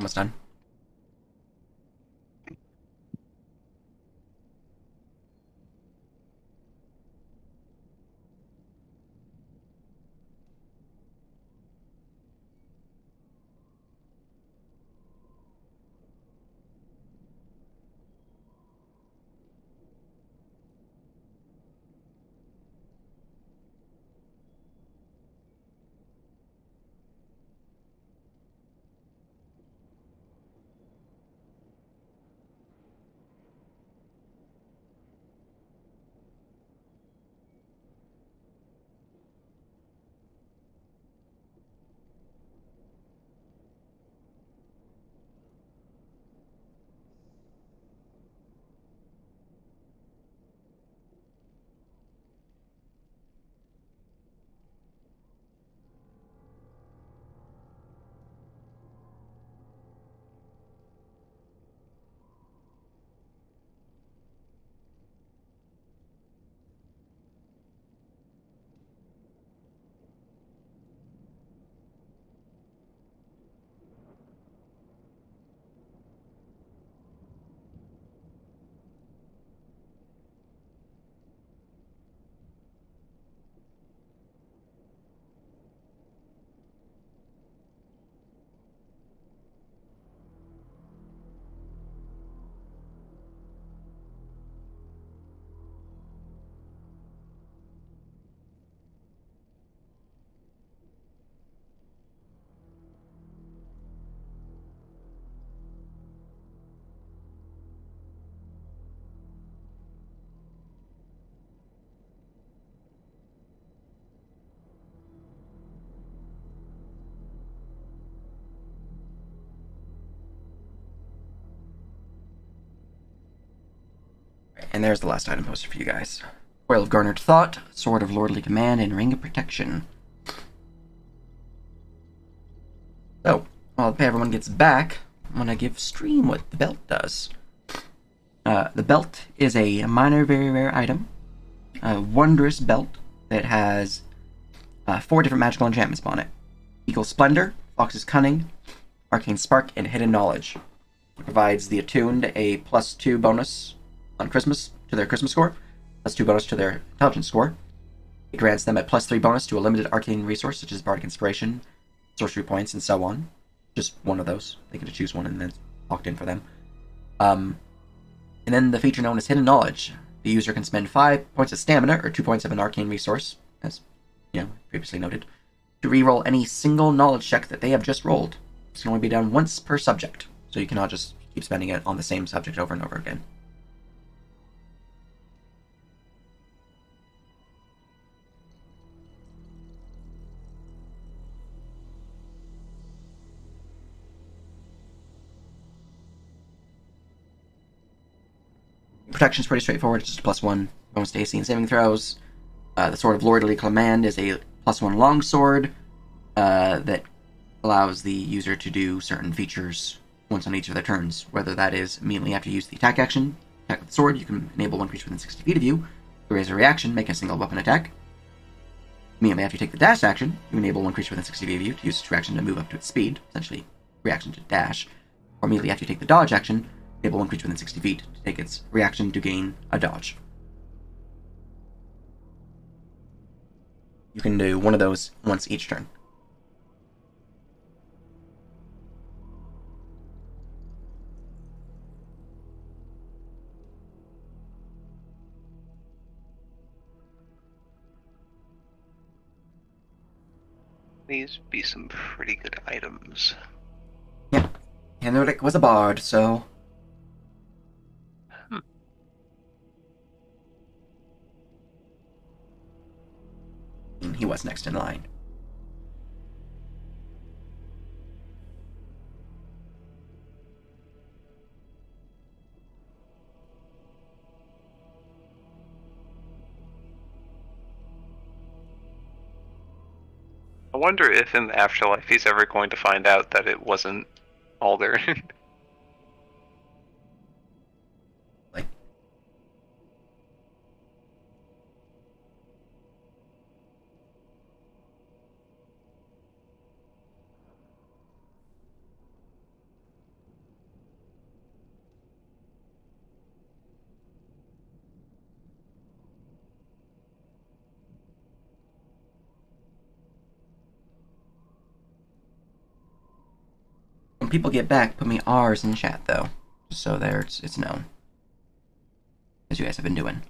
almost done. And there's the last item posted for you guys. Coil of Garnered Thought, Sword of Lordly Command, and Ring of Protection. So, while everyone gets back, I'm going to give stream what the belt does. The belt is a minor, very rare item. A wondrous belt that has 4 different magical enchantments on it. Eagle's Splendor, Fox's Cunning, Arcane Spark, and Hidden Knowledge. It provides the attuned a +2 bonus on Christmas to their Christmas score, +2 bonus to their intelligence score. It grants them a +3 bonus to a limited arcane resource, such as Bardic Inspiration, Sorcery Points, and so on. Just one of those. They get to choose one, and then it's locked in for them. And then the feature known as Hidden Knowledge. The user can spend 5 points of stamina, or 2 points of an arcane resource, as previously noted, to reroll any single knowledge check that they have just rolled. This can only be done once per subject, so you cannot just keep spending it on the same subject over and over again. Protection is pretty straightforward. It's just a +1 bonus to AC and saving throws. The Sword of Lordly Command is a +1 longsword that allows the user to do certain features once on each of their turns. Whether that is immediately after you use the attack action, attack with the sword, you can enable one creature within 60 feet of you to raise a reaction, make a single weapon attack. Immediately after you take the dash action, you enable one creature within 60 feet of you to use its reaction to move up to its speed, essentially reaction to dash. Or immediately after you take the dodge action, enable one creature within 60 feet to take its reaction to gain a dodge. You can do one of those once each turn. These be some pretty good items. Yeah. Henrik was a bard, so... He was next in line. I wonder if in the afterlife he's ever going to find out that it wasn't Alder. Like... people get back, put me R's in chat though, just so there it's known, as you guys have been doing.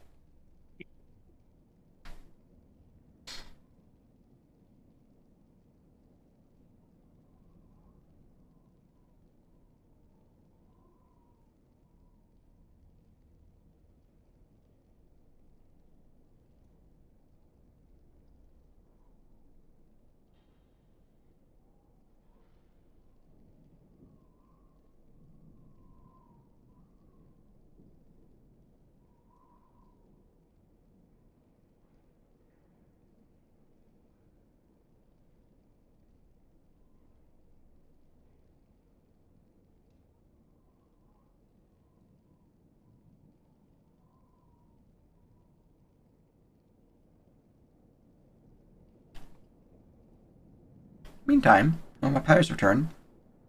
Meantime, on my powers return,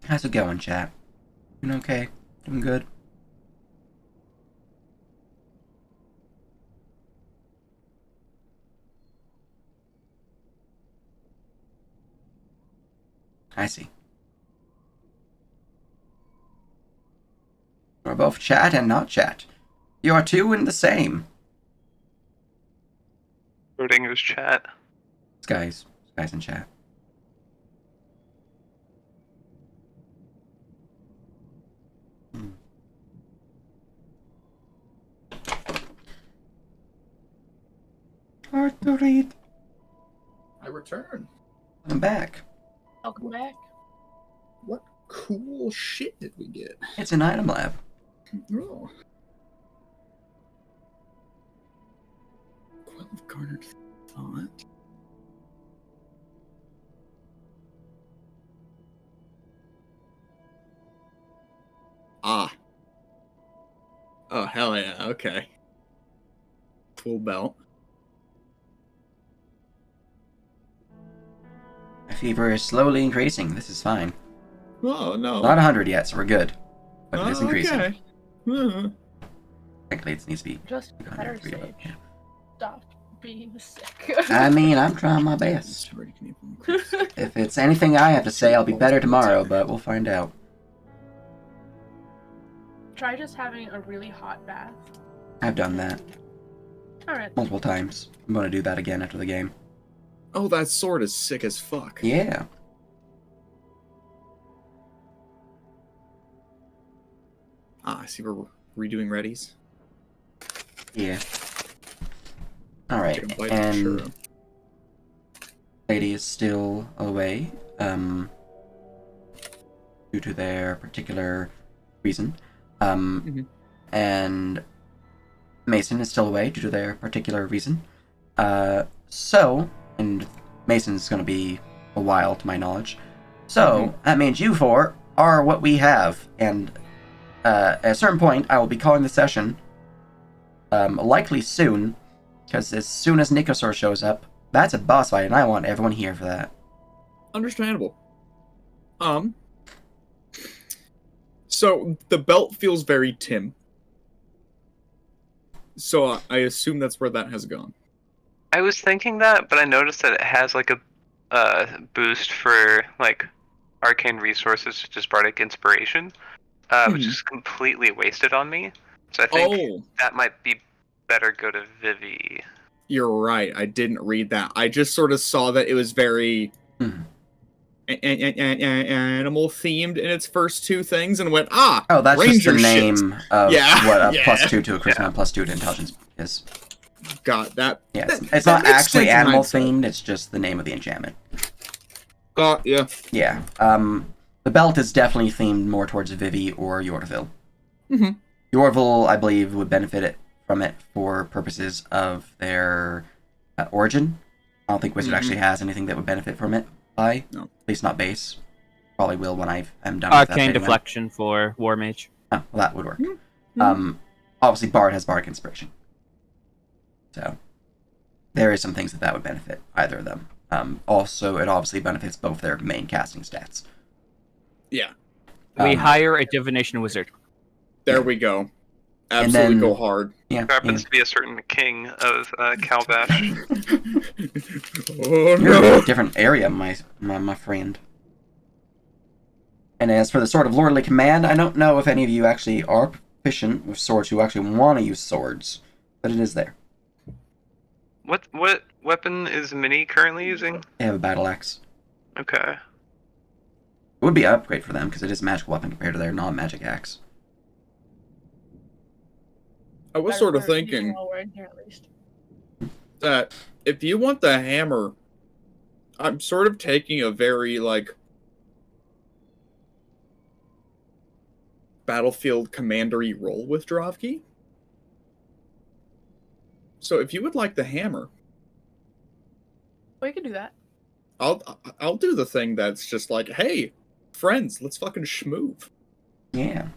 how's it going, chat? Doing okay? Doing good? I see. We're both chat and not chat. You are two in the same. Schrodinger's chat. Guys in chat. Hard to read. I return. I'm back. Welcome back. What cool shit did we get? It's an item lab. Oh. Quill of Garnered Thought. Ah. Oh, hell yeah. Okay. Full belt. My fever is slowly increasing. This is fine. Oh, no. Not 100 yet, so we're good. But it is increasing. Okay. Uh-huh. Technically, it needs to be Just better 103, but sage. yeah. Stop being sick. I mean, I'm trying my best. If it's anything I have to say, I'll be better tomorrow, but we'll find out. Try just having a really hot bath. I've done that Alright. multiple times. I'm going to do that again after the game. Oh, that sword is sick as fuck. Yeah. Ah, I see we're redoing readies. Yeah. Alright, Take a bite of and churro. lady is still away, due to their particular reason. And Mason is still away due to their particular reason. And Mason's gonna be a while to my knowledge. So, that means you four are what we have, and at a certain point, I will be calling the session, likely soon, because as soon as Nikosor shows up, that's a boss fight, and I want everyone here for that. Understandable. So the belt feels very Tim. So I assume that's where that has gone. I was thinking that, but I noticed that it has like a boost for like arcane resources such as bardic inspiration, which is completely wasted on me. So I think that might be better go to Vivi. You're right. I didn't read that. I just sort of saw that it was very animal themed in its first two things, and went, oh, that's ranger just the shit. name of what a Yeah. +2 to a charisma and +2 to intelligence is. Got that. Yeah, That it's not makes actually sense in animal hindsight. themed, it's just the name of the enchantment. Yeah. Yeah. The belt is definitely themed more towards Vivi or Yorville. Yorville, I believe, would benefit from it for purposes of their origin. I don't think Wizard actually has anything that would benefit from it. No. At least not base. Probably will when I'm done with that. Arcane deflection for War Mage. Oh, well, that would work. Obviously, Bard has Bardic Inspiration. So, there is some things that would benefit either of them. Also, it obviously benefits both their main casting stats. Yeah. We hire a divination wizard. There we go. Absolutely then, go hard. Yeah. There happens to be a certain king of Calbash. Oh You're in no! a different area, my friend. And as for the Sword of Lordly Command, I don't know if any of you actually are proficient with swords who actually want to use swords, but it is there. What weapon is Mini currently using? They have a battle axe. Okay. It would be an upgrade for them because it is a magical weapon compared to their non-magic axe. I was Better sort of for using thinking while we're in here, at least. that if you want the hammer, I'm sort of taking a very, like, battlefield commandery role with Dravki. So if you would like the hammer, We could do that. I'll do the thing that's just like, hey, friends, let's fucking schmoove. Yeah.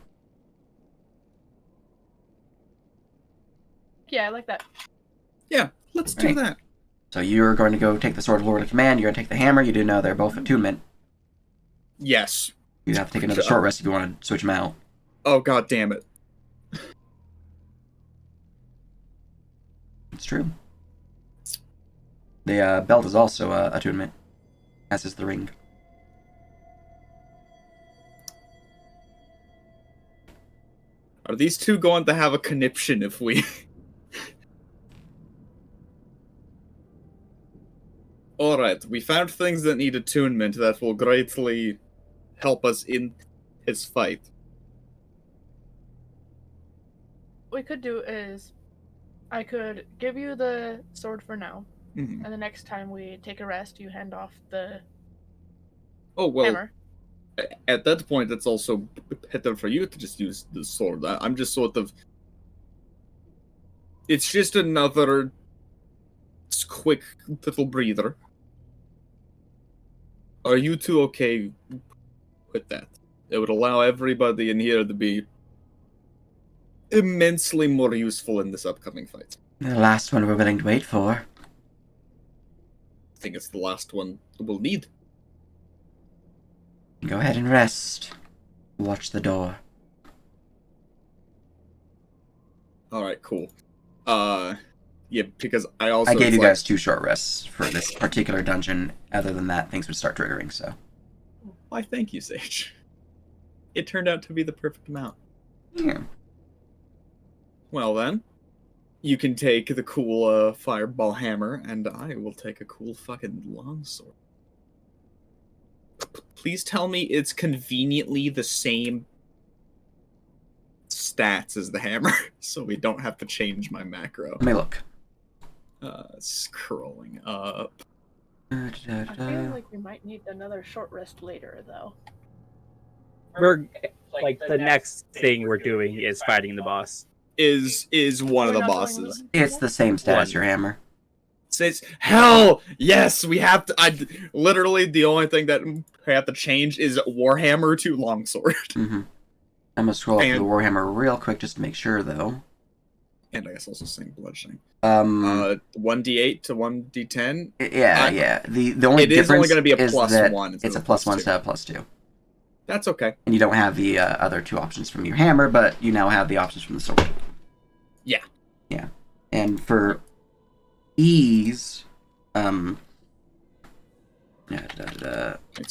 Yeah, I like that. Yeah, let's do Right. that. So you're going to go take the Sword of Lordly Command, you're going to take the hammer, you do know they're both attunement. Yes. You have to take another short rest if you want to switch them out. Oh, god damn it. It's true. The belt is also attunement, as is the ring. Are these two going to have a conniption if we... Alright, we found things that need attunement that will greatly help us in his fight. What we could do is, I could give you the sword for now, Mhm. and the next time we take a rest, you hand off the Oh, well, hammer. at that point, it's also better for you to just use the sword. I'm just sort of... It's just another quick little breather. Are you two okay with that? It would allow everybody in here to be immensely more useful in this upcoming fight. The last one we're willing to wait for. I think it's the last one we'll need. Go ahead and rest. Watch the door. Alright, cool. Yeah, because I also... I gave it's you like- guys 2 short rests for this particular dungeon. Other than that, things would start triggering, so. Why, thank you, Sage. It turned out to be the perfect amount. Yeah. Well then, you can take the cool fireball hammer, and I will take a cool fucking longsword. Please tell me it's conveniently the same stats as the hammer, so we don't have to change my macro. Let me look. Scrolling up. I feel like we might need another short rest later, though. We're like the next thing we're doing is fighting the boss. Is one of We're the not bosses. going- It's the same stat as One. your hammer. Says, hell yes, we have to. Literally the only thing that we have to change is Warhammer to longsword. Mm-hmm. I'm gonna scroll up to the And- Warhammer real quick just to make sure, though. And I guess also same bloodshedding. 1d8 to 1d10. Yeah, I- yeah. The only It is difference only going to be a is plus that one. it's a instead of plus 1 two. instead of plus 2. That's okay. And you don't have the other 2 options from your hammer, but you now have the options from the sword. Yeah. Yeah. And for ease, It's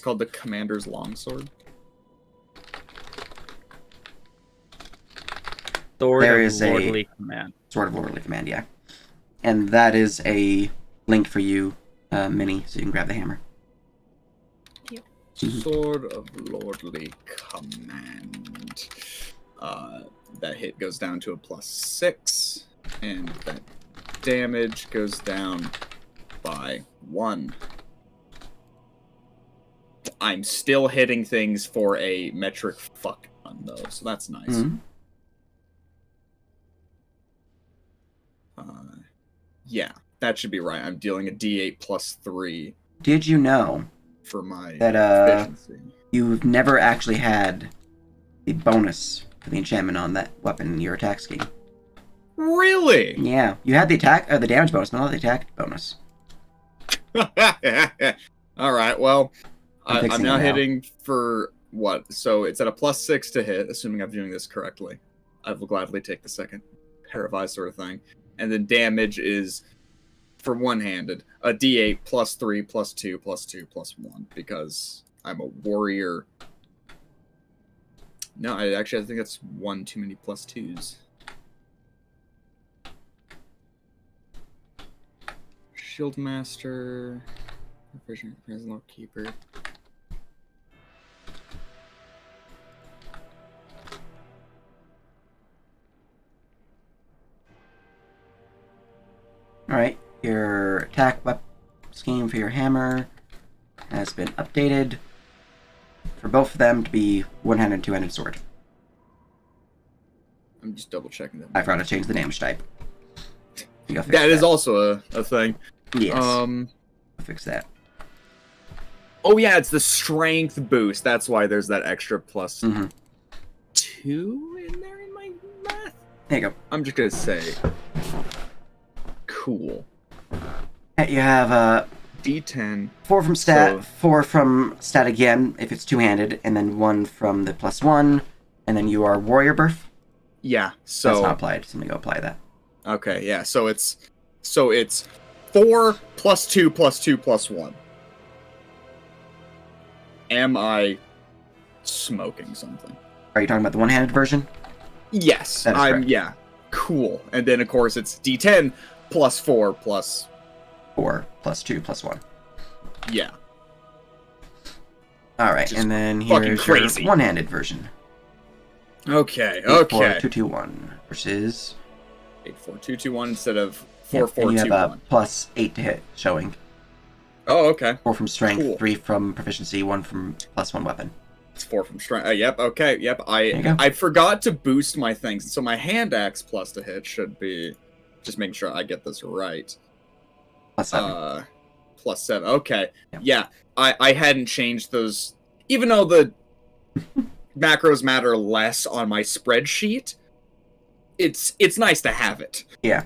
called the Commander's Longsword. Sword There of is a- Lordly Command. Sword of Lordly Command, yeah. And that is a link for you, Minnie, so you can grab the hammer. Mhm. Sword of Lordly Command. That hit goes down to a +6, and that damage goes down by 1. I'm still hitting things for a metric fuck ton, though, so that's nice. Mhm. Yeah, that should be right. I'm dealing a D8 +3 Did you know for my that efficiency. you've never actually had the bonus for the enchantment on that weapon in your attack scheme? Really? Yeah, you had the the damage bonus, not the attack bonus. All right. Well, I'm I'm fixing now it now. hitting for what? So it's at a +6 to hit, assuming I'm doing this correctly. I will gladly take the second pair of eyes sort of thing. And then damage is for one-handed a D8 +3 +2 +2 +1 because I'm a warrior No, I think that's one too many plus twos. Shield Master, Proficient Prison Keeper. Alright, your attack scheme for your hammer has been updated for both of them to be one-handed, two-handed sword. I'm just double checking that. I forgot to change the damage type. That is also a thing. Yes. I'll fix that. Oh yeah, it's the strength boost. That's why there's that extra plus Mm-hmm. 2 in there in my math. There you go. I'm just gonna say, cool. You have D10. 4 from stat, So- 4 from stat again if it's two-handed, and then 1 from the +1, and then you are warrior birth. Yeah. That's So not applied, so let me go apply that. okay, yeah. So it's 4 plus 2 plus 2 plus 1. Am I smoking something? Are you talking about the one-handed version? Yes, That is correct. yeah. Cool. And then of course it's D10 plus 4 plus 4 plus 2 plus 1. yeah. Alright, Just and then fucking here's crazy. your one-handed version. Okay. 84221 versus 84221 instead of yeah, and you have a 4421. +8 to hit showing. Oh, okay. 4 from strength, Cool. 3 from proficiency, 1 from +1 weapon. It's 4 from strength. Yep. Okay. Yep. you go. I forgot to boost my things, so my hand axe plus to hit should be just making sure I get this right. +7. Plus 7. Okay. Yep. Yeah. I hadn't changed those, even though the macros matter less on my spreadsheet. It's nice to have it. Yeah.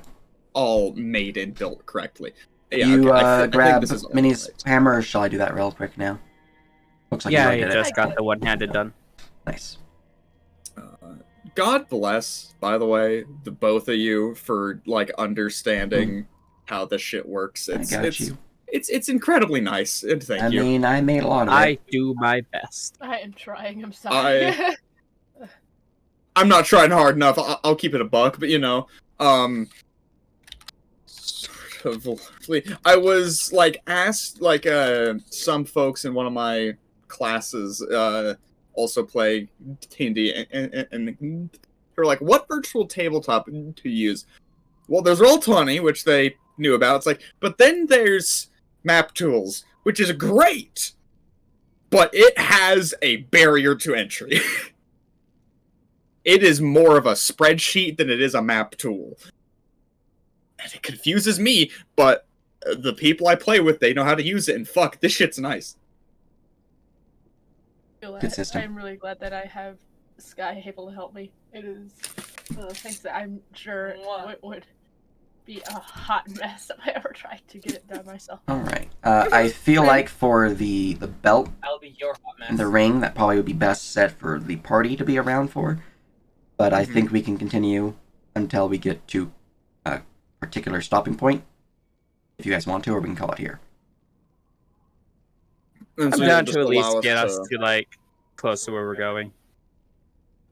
All made and built correctly. Yeah, you okay, I think grab this is all Minnie's right. hammer, or shall I do that real quick now? Looks like you Yeah, already you did it. just got the one-handed done. Nice. God bless, by the way, the both of you for like understanding how this shit works. I got you. It's incredibly nice, and thank I you. mean, I made a lot of it. I do my best. I am trying. I'm sorry. I'm not trying hard enough. I'll keep it a buck, but sort of. I was like asked, like some folks in one of my classes also play D&D, and they're like, "What virtual tabletop to use?" Well, there's Roll20, which they knew about. It's like, but then there's Map Tools, which is great, but it has a barrier to entry. It is more of a spreadsheet than it is a map tool. And it confuses me, but the people I play with, they know how to use it, and fuck, this shit's nice. Good system. I'm really glad that I have Sky able to help me. It is one of the things that I'm sure it would be a hot mess if I ever tried to get it done myself. Alright. I feel like for the belt That'll be your hot mess. and the ring, that probably would be best set for the party to be around for. But I think we can continue until we get to a particular stopping point. If you guys want to, or we can call it here. And I'm so down just to at least allow get us to like close to where we're going.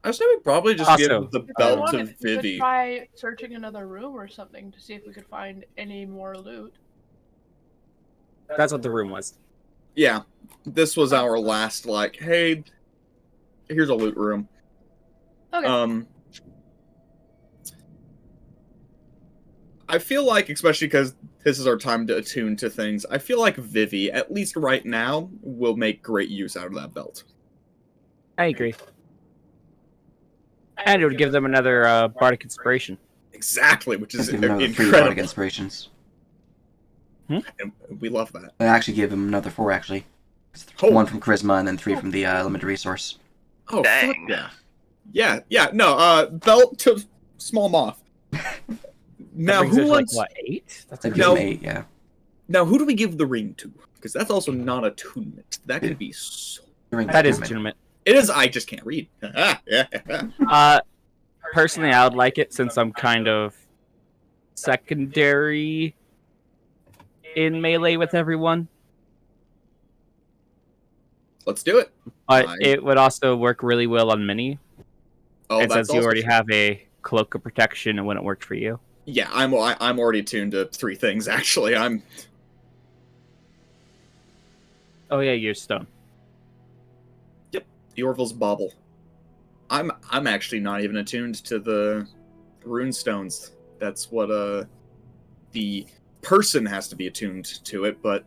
I say we probably just Also, give the If you belt to wanted, we could Vivi. try searching another room or something to see if we could find any more loot. That's what the room was. Yeah, this was our last, like, hey, here's a loot room. Okay. I feel like, especially because this is our time to attune to things, I feel like Vivi, at least right now, will make great use out of that belt. I agree. And it would give them another bardic inspiration. Exactly, which is Just give him another 3 bardic incredible. inspirations. And we love that. I actually give him another 4, actually. Oh. 1 from charisma and then 3 from the limited resource. Oh, Dang. fuck yeah. Yeah, no, belt to small moth. Now, That brings who us, wants... like, what, 8? That's I a give good No. him 8, yeah. Now, who do we give the ring to? Because that's also not attunement. That could be so... The ring That is attunement. attunement. It is, I just can't read. Personally, I would like it since I'm kind of secondary in melee with everyone. Let's do it. But Fine. it would also work really well on Mini Oh, It that's says you also already true. have a cloak of protection and wouldn't work for you. Yeah, I'm already attuned to 3 things. Actually, I'm. Oh yeah, you're stone. Yep, the Orville's bauble. I'm actually not even attuned to the rune stones. That's what the person has to be attuned to it, but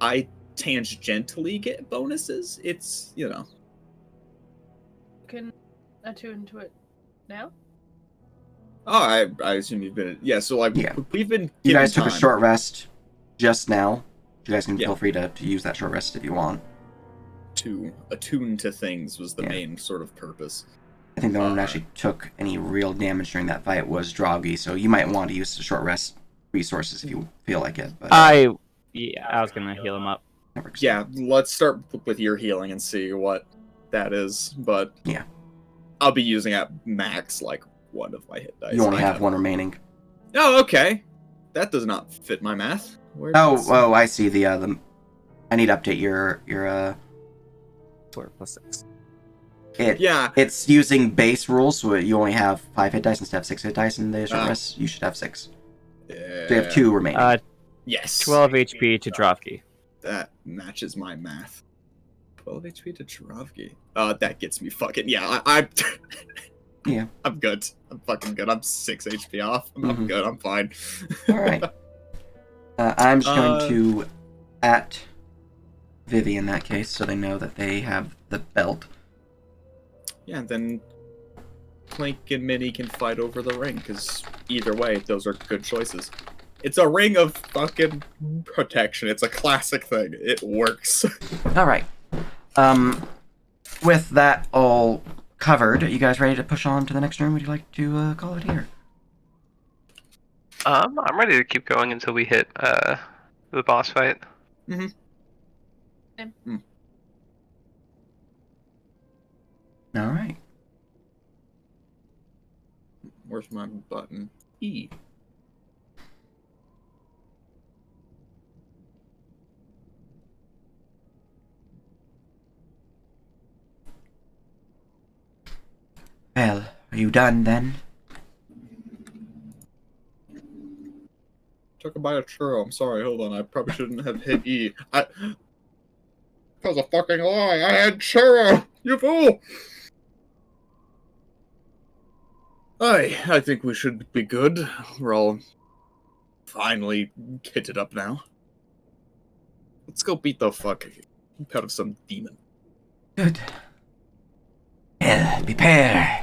I tangentially get bonuses. It's, you know. You can attune to it now. Oh, I assume you've been. Yeah, so like Yeah. we've been. You given guys took a time. short rest just now. You guys can Yeah. feel free to use that short rest if you want. To attune to things was the Yeah. main sort of purpose. I think the one who actually took any real damage during that fight was Droggy, so you might want to use the short rest resources if you feel like it. But I was gonna heal him up. that works. Yeah, let's start with your healing and see what that is. But Yeah. I'll be using at max like one of my hit dice. You only I have one remaining. Oh, okay. That does not fit my math. Where Oh, does- I see the I need to update your 4 + 6. Yeah. It's using base rules, so you only have 5 hit dice instead of 6 hit dice in the short Ah. rest. You should have 6. Yeah. So you have 2 remaining. Yes. 12 HP to Drovki. That matches my math. 12 HP to Charovki. That gets me fucking. Yeah, I'm. Yeah. I'm good. I'm fucking good. I'm 6 HP off. I'm Mhm. good. I'm fine. Alright. I'm just going Uh, to at Vivi in that case, so they know that they have the belt. Yeah, then Clink and Minnie can fight over the ring, because either way, those are good choices. It's a ring of fucking protection. It's a classic thing. It works. Alright. With that all covered, you guys ready to push on to the next room? Would you like to call it here? I'm ready to keep going until we hit the boss fight. Alright. Where's my button? E. Well, are you done then? Took a bite of churro. I'm sorry. Hold on. I probably shouldn't have hit E. That was a fucking lie. I had churro. You fool. I think we should be good. We're all finally kitted up now. Let's go beat the fuck out of some demon. Good. Well, prepare.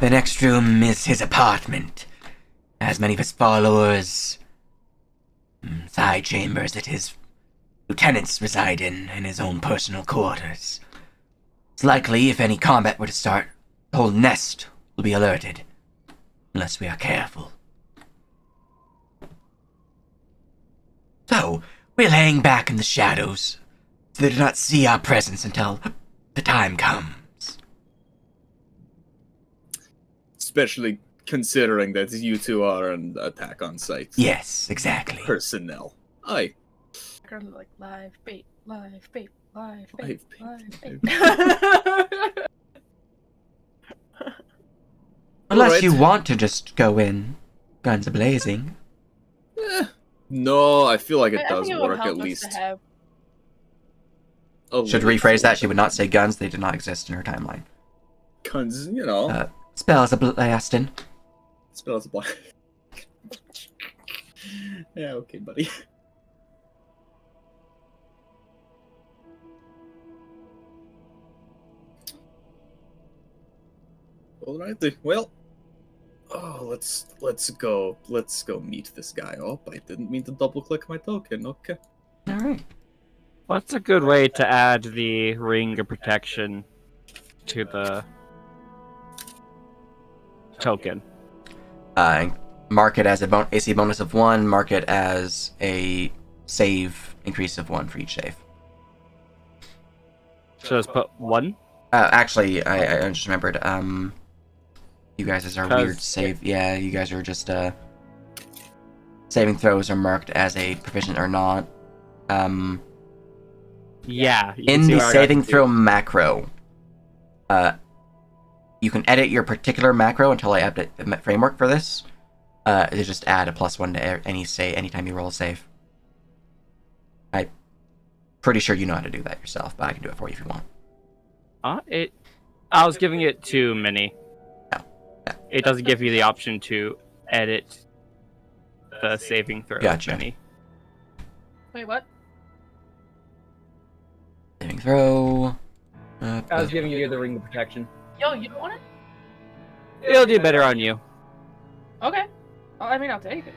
The next room is his apartment. As many of his followers, side chambers that his lieutenants reside in his own personal quarters. It's likely if any combat were to start, the whole nest will be alerted. Unless we are careful. So, we'll hang back in the shadows, so they do not see our presence until the time comes. Especially considering that you two are an attack on sight Yes, exactly. personnel. Aye. Like live bait, live bait, live bait, Live live bait. bait. Unless Alright. you want to just go in, guns a-blazing. No, I feel like it I does think it would work help at us least. to have a Should little rephrase that, bit. she would not say guns, they did not exist in her timeline. Cause, you know, Spells a-blasting. spells black. Yeah, okay, buddy. Alright then. Well, let's go meet this guy. Oh, I didn't mean to double click my token. Okay. Alright. What's a good way to add the ring of protection to the token? Mark it as a AC bonus of 1, mark it as a save increase of 1 for each save. So just put 1? Actually, I just remembered, you guys are 'Cause- weird save. Yeah, you guys are just, saving throws are marked as a proficient or not. Yeah. you can In see the where I got saving confused. throw macro, You can edit your particular macro until I update the framework for this. To just add a +1 to anytime you roll a save. I'm pretty sure you know how to do that yourself, but I can do it for you if you want. I was giving it to Mini. No. Yeah. It doesn't give you the option to edit the saving throw. Gotcha. Mini. Wait, what? Saving throw. I was giving you the ring of protection. Yo, you don't want it? It'll do better on you. Okay. Well, I mean, I'll take it.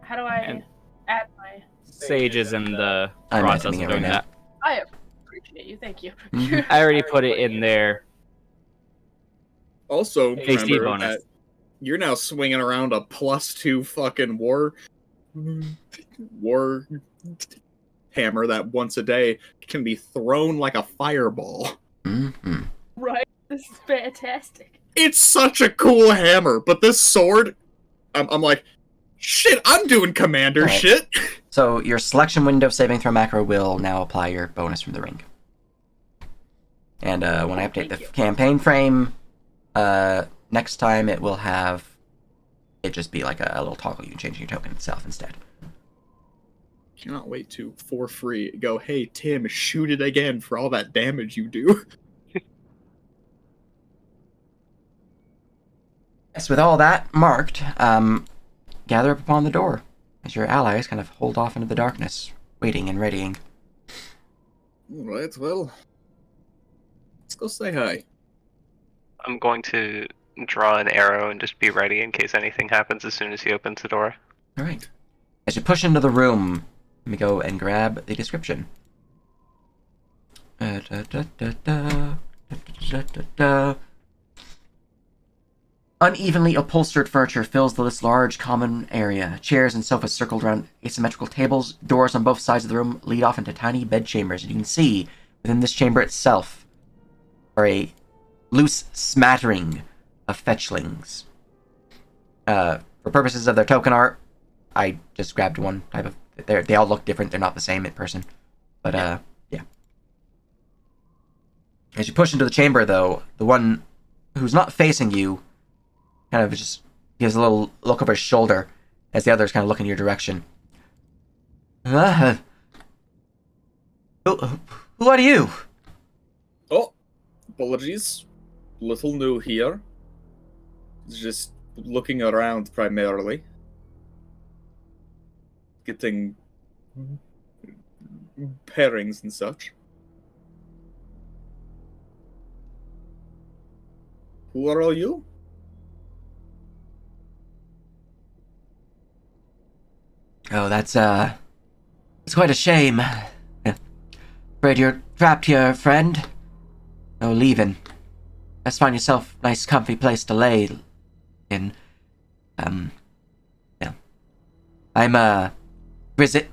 How do I And- add my... Sage is in the I'm process of editing it doing right now. that. I appreciate you, thank you. Mhm. I already put it in there. Also, AC remember bonus. that you're now swinging around a +2 fucking war hammer that once a day can be thrown like a fireball. Mm-hmm. Right? This is fantastic. It's such a cool hammer, but this sword, I'm like, shit, I'm doing commander Alright. shit. So your selection window saving throw macro will now apply your bonus from the ring. And when I update the Thank you. campaign frame, next time it will have it just be like a little toggle you can change your token itself instead. Cannot wait to, for free, go, hey, Tim, shoot it again for all that damage you do. Yes, with all that marked, gather up upon the door as your allies kind of hold off into the darkness, waiting and readying. Alright, well, let's go say hi. I'm going to draw an arrow and just be ready in case anything happens as soon as he opens the door. All right. As you push into the room, let me go and grab the description. Unevenly upholstered furniture fills this large common area. Chairs and sofas circled around asymmetrical tables. Doors on both sides of the room lead off into tiny bedchambers. And you can see within this chamber itself are a loose smattering of fetchlings. For purposes of their token art, I just grabbed one type of... They all look different. They're not the same in person. But, yeah. As you push into the chamber, though, the one who's not facing you kind of just gives a little look over his shoulder as the others kind of look in your direction. Who are you? Oh, apologies. Little new here. Just looking around primarily. Getting pairings and such. Who are all you? Oh, it's quite a shame. Afraid you're trapped here, friend. No leaving. Let's find yourself a nice comfy place to lay in. Yeah. I'm, Visit.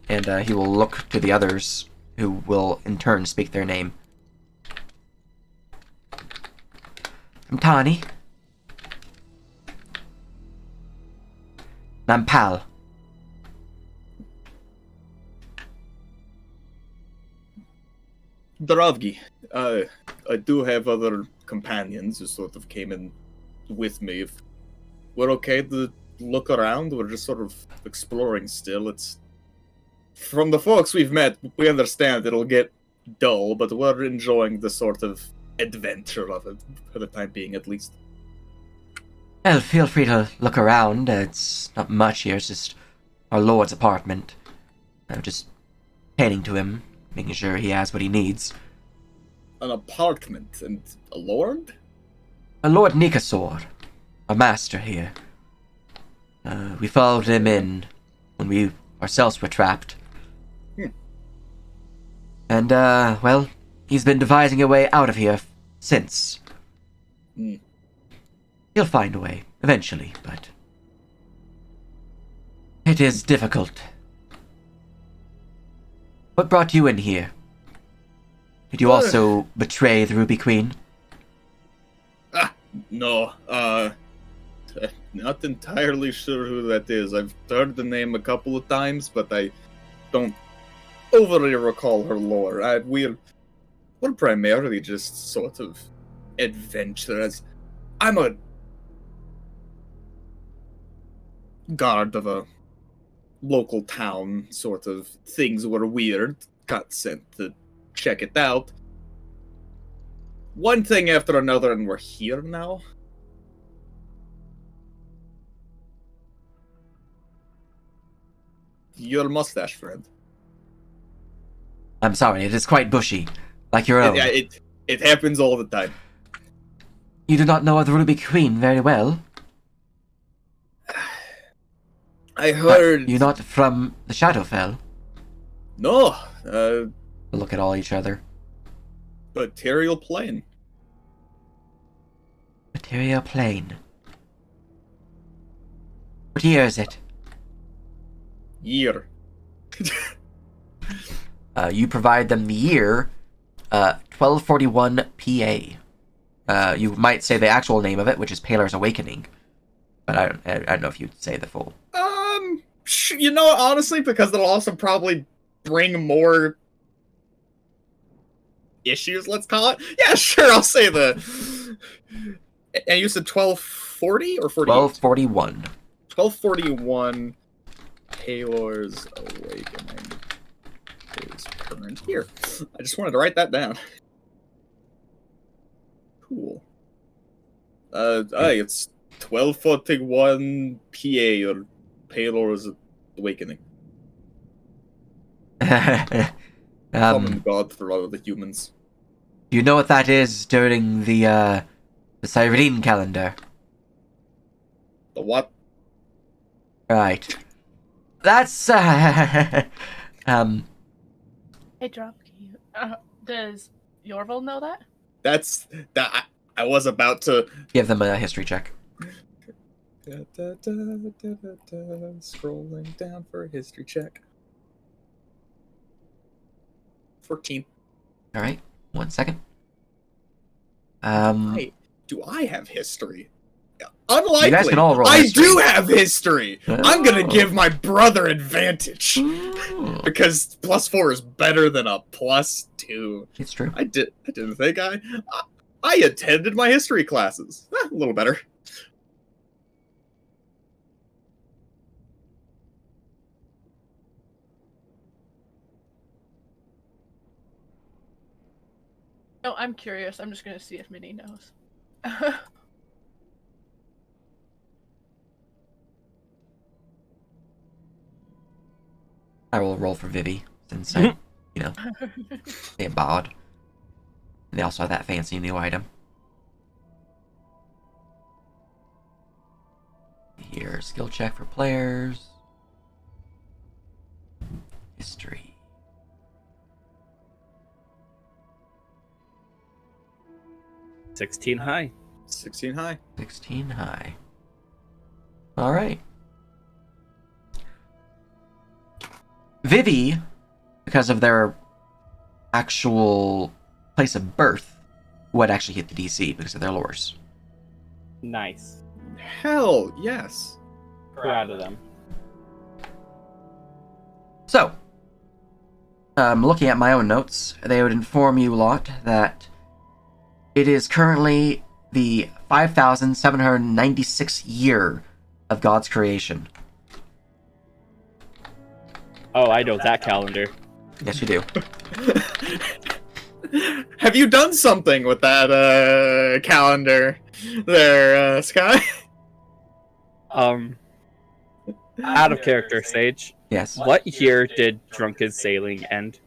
And, he will look to the others, who will, in turn, speak their name. I'm Tani. And I'm Pal. Daravgi. I do have other companions who sort of came in with me. If we're okay to look around, we're just sort of exploring still. It's from the folks we've met, we understand it'll get dull, but we're enjoying the sort of adventure of it for the time being, at least. Well, feel free to look around. It's not much here. It's just our lord's apartment. I'm just tending to him, making sure he has what he needs. An apartment and a lord? A Lord Nikasor, our master here. We followed him in when we ourselves were trapped. And, well, he's been devising a way out of here since. Hmm. He'll find a way, eventually, but... it is difficult. What brought you in here? Did you also betray the Ruby Queen? No, not entirely sure who that is. I've heard the name a couple of times, but I don't overly recall her lore. We're primarily just sort of adventurers. I'm a guard of a local town, sort of. Things were weird. Got sent to check it out. One thing after another, and we're here now. Your mustache, friend. I'm sorry, it is quite bushy, like your own. It happens all the time. You do not know the Ruby Queen very well. I heard. You're not from the Shadowfell. No, We look at all each other. material plane. Material plane. What year is it? Year. You provide them the year 1241 PA. You might say the actual name of it, which is Paler's Awakening. But I don't know if you'd say the full. You know what, honestly, because it'll also probably bring more issues, let's call it. Yeah, sure, I'll say and you said 1240 or 48? 1241. 1241 Paler's Awakening is current. Here, I just wanted to write that down. Cool. It's 1241 PA, or Paler's Awakening. Common god for all of the humans. Do you know what that is during the Cyrene calendar? The what? Right. That's Hey, Drop, can you... does Yorville know that? That's that. I was about to give them a history check. Scrolling down for a history check. 14. All right. 1 second. Wait, do I have history? Unlikely. You guys can all roll I history. do have history. I'm gonna Oh. give my brother advantage Oh. because +4 is better than a +2. It's true. I didn't think I attended my history classes. A little better. No, I'm curious. I'm just gonna see if Minnie knows. I will roll for Vivi since I, they bowed. And they also have that fancy new item. Here, skill check for players. History. — 16 high. 16 high. 16 high. All right. Vivi, because of their actual place of birth, would actually hit the DC because of their lures. Nice. Hell yes. Proud of them. So, looking at my own notes, they would inform you lot that it is currently the 5,796th year of God's creation. Oh, I know that calendar. Yes, you do. Have you done something with that calendar there, Sky? Out of character, Sage. Yes. What year did Drunken Sailing end?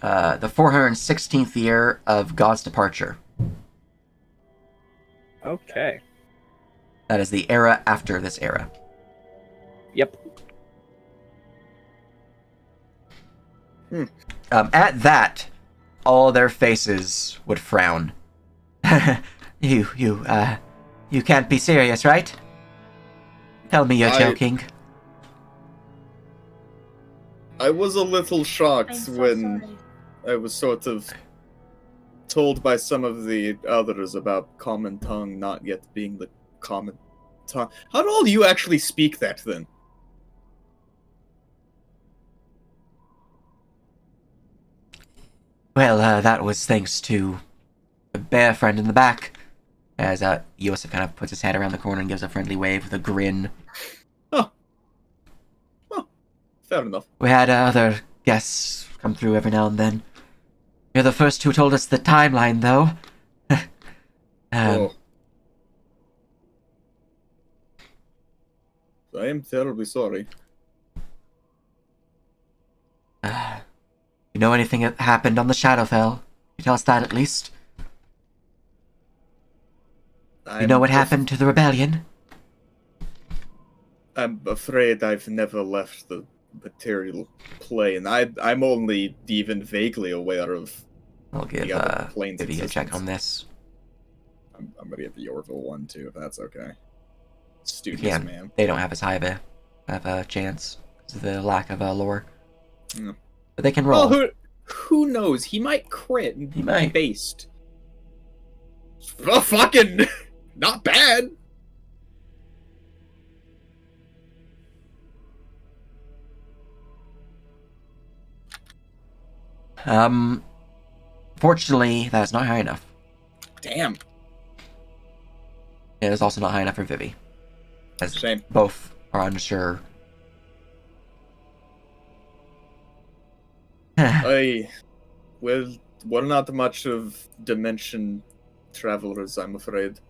The 416th year of God's departure. Okay. That is the era after this era. Yep. At that, all their faces would frown. You can't be serious, right? Tell me you're joking. I was a little shocked I'm so when sorry. I was sort of told by some of the others about Common Tongue not yet being the common time. How do all you actually speak that then? Well, that was thanks to the bear friend in the back. As Yosef kind of puts his head around the corner and gives a friendly wave with a grin. Fair enough. We had other guests come through every now and then. You're the first who told us the timeline, though. Oh. I am terribly sorry. You know anything that happened on the Shadowfell? Can you tell us that at least? You know what happened to the rebellion? I'm afraid I've never left the material plane. I'm only even vaguely aware of I'll give the other planes. Vivi a check on this. I'm gonna get the Yorville one too, if that's okay. Studious Yeah, man. they don't have as high of a chance because of the lack of lore. Yeah. But they can roll. Well, who knows? He might crit and He might. based. Well, fucking not bad. Fortunately, that is not high enough. Damn. It is also not high enough for Vivi. As Shame. both are unsure. Well, we're not much of dimension travelers, I'm afraid.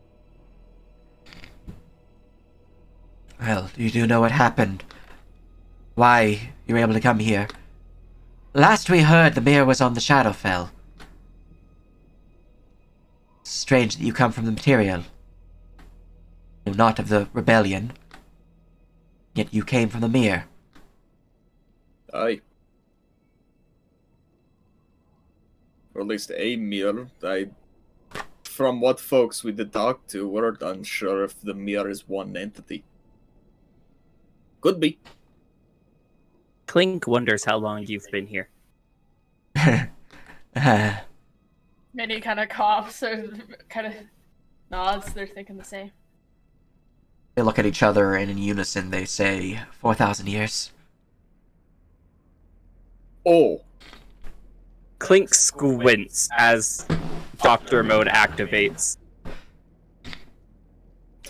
Well, you do know what happened. Why you were able to come here. Last we heard, the mirror was on the Shadowfell. Strange that you come from the material. You're not of the rebellion. Yet you came from the mirror. Aye. Or at least a mirror. From what folks we did talk to, we're unsure if the mirror is one entity. Could be. Clink wonders how long you've been here. Minnie kind of coughs or kind of nods. They're thinking the same. They look at each other and in unison they say, 4,000 years. Oh. Clink squints as Doctor Mode activates.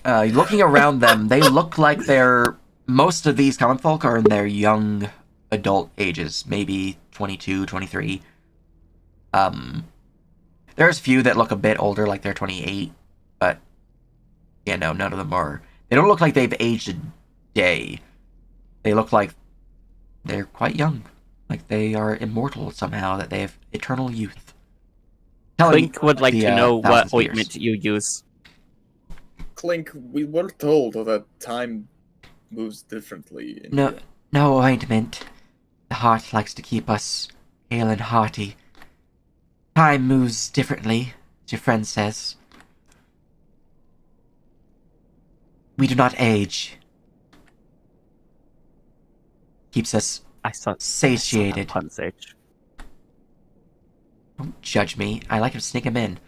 Looking around them, they look like they're... Most of these common folk are in their young adult ages, maybe 22, 23. There's a few that look a bit older, like they're 28, but yeah, no, none of them are. They don't look like they've aged a day. They look like they're quite young, like they are immortal somehow, that they have eternal youth. Clink would like to know what thousands of years. ointment you use. Clink, we were told that time moves differently. No ointment. The heart likes to keep us hale and hearty. Time moves differently, as your friend says. We do not age. Keeps us satiated. Pun Sage. Don't judge me. I like to sneak him in.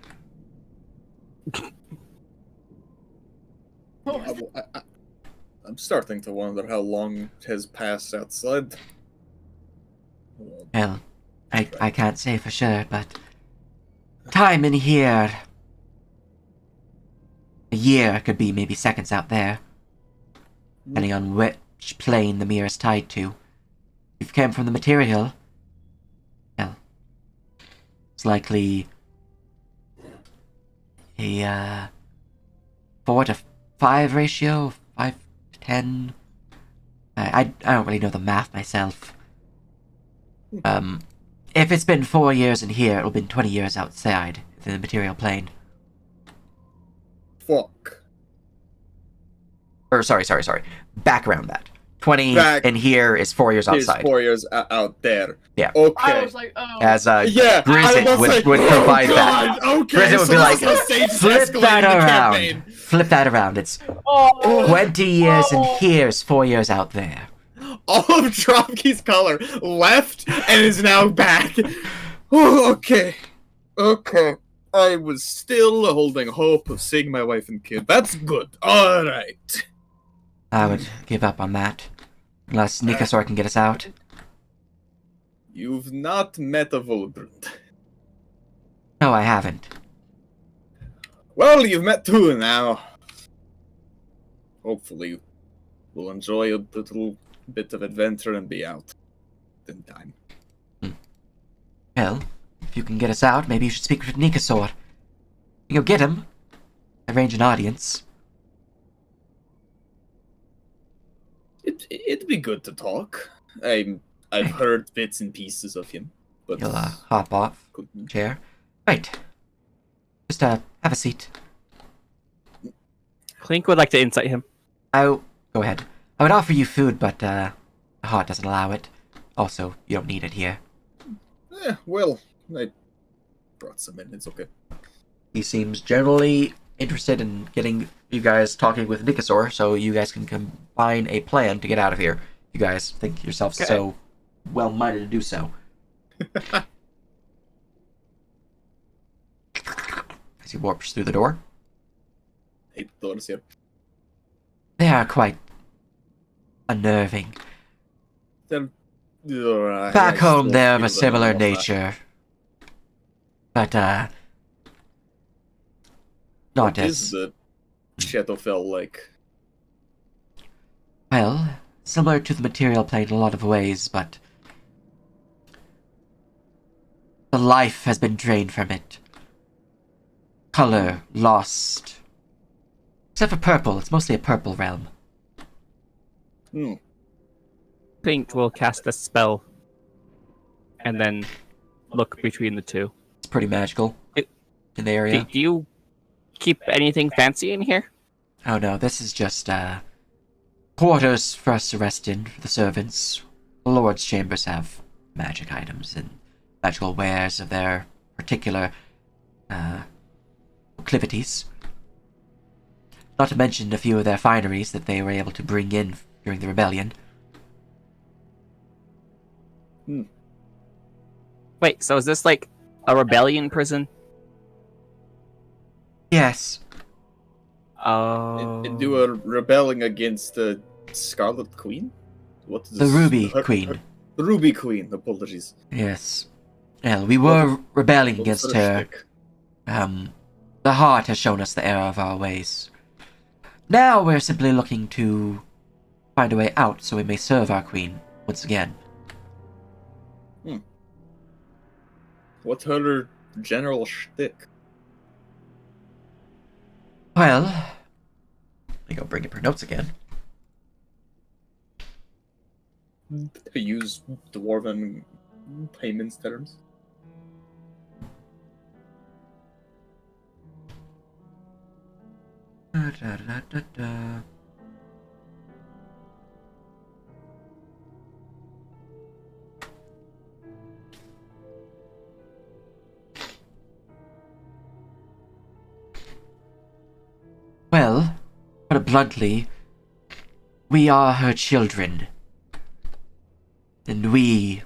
I'm starting to wonder how long has passed outside. Well, I can't say for sure, but... Time in here... A year could be maybe seconds out there. Depending on which plane the mirror is tied to. If you came from the material... Well... It's likely... a, 4 to 5 ratio? 5 to 10? I don't really know the math myself. If it's been 4 years in here, it'll been 20 years outside, in the material plane. Fuck. Or, sorry. Back around that. 20 Back. in here is 4 years Here's outside. 4 years out there. Yeah. Okay. I was like, oh. As, Yeah, Grizzit I was like, would oh provide that. God, Okay, Grizzit would so be like, that's how Sage is flip escalating that the around. campaign. Flip that around. It's Oh. 20 years in here is 4 years out there. All of Dropkey's color left and is now back. Oh, okay. I was still holding hope of seeing my wife and kid. That's good. All right. I would give up on that. Unless Nikasor can get us out. You've not met a Volbrund. No, I haven't. Well, you've met two now. Hopefully, we'll enjoy a little bit of adventure and be out in time. Well, if you can get us out, maybe you should speak with Nikasor. You go get him. Arrange an audience. It'd be good to talk. I've heard bits and pieces of him, but You'll hop off couldn't. chair. Right. Just have a seat. Clink would like to insight him. Oh, go ahead. I would offer you food, but the heart doesn't allow it. Also, you don't need it here. Well, I brought some in. It's okay. He seems generally interested in getting you guys talking with Nikasor, so you guys can combine a plan to get out of here. You guys think yourselves Okay. so well-minded to do so. As he warps through the door. Hate the doors here. They are quite unnerving. Back home, they're of a similar nature. But, not What as... is the Shadowfell like? Well, similar to the material plane in a lot of ways, but... the life has been drained from it. Color lost. Except for purple, it's mostly a purple realm. Clink will cast a spell and then look between the two. It's pretty magical It- in the area. Do you keep anything fancy in here? Oh no, this is just, quarters for us to rest in for the servants. The Lord's chambers have magic items and magical wares of their particular, proclivities. Not to mention a few of their fineries that they were able to bring in during the rebellion. Wait, so is this like a rebellion prison? Yes. Oh. And do a rebelling against the Scarlet Queen? What is The this? Ruby Queen. The Ruby Queen, apologies. Yes. Well, we were rebelling What is against her her. shtick? The heart has shown us the error of our ways. Now we're simply looking to find a way out so we may serve our queen once again. What's her general shtick? Well, let me go bring up her notes again. To use dwarven payments terms? Well, put it bluntly, we are her children. And we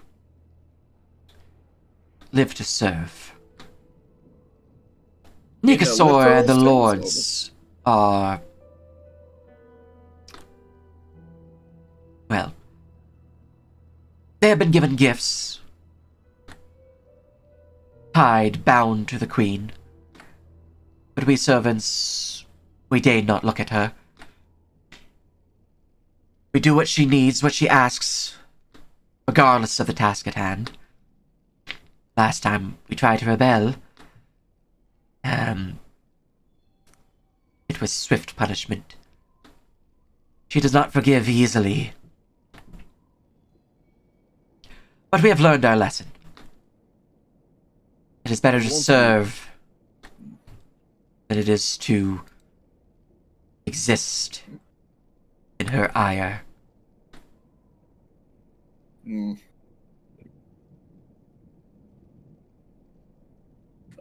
live to serve. In a Nikasor and the literal lords are... well, they have been given gifts. Tied, bound to the queen. But we servants, we deign not look at her. We do what she needs, what she asks, regardless of the task at hand. Last time we tried to rebel, it was swift punishment. She does not forgive easily. But we have learned our lesson. It is better to serve than it is to exist in her ire.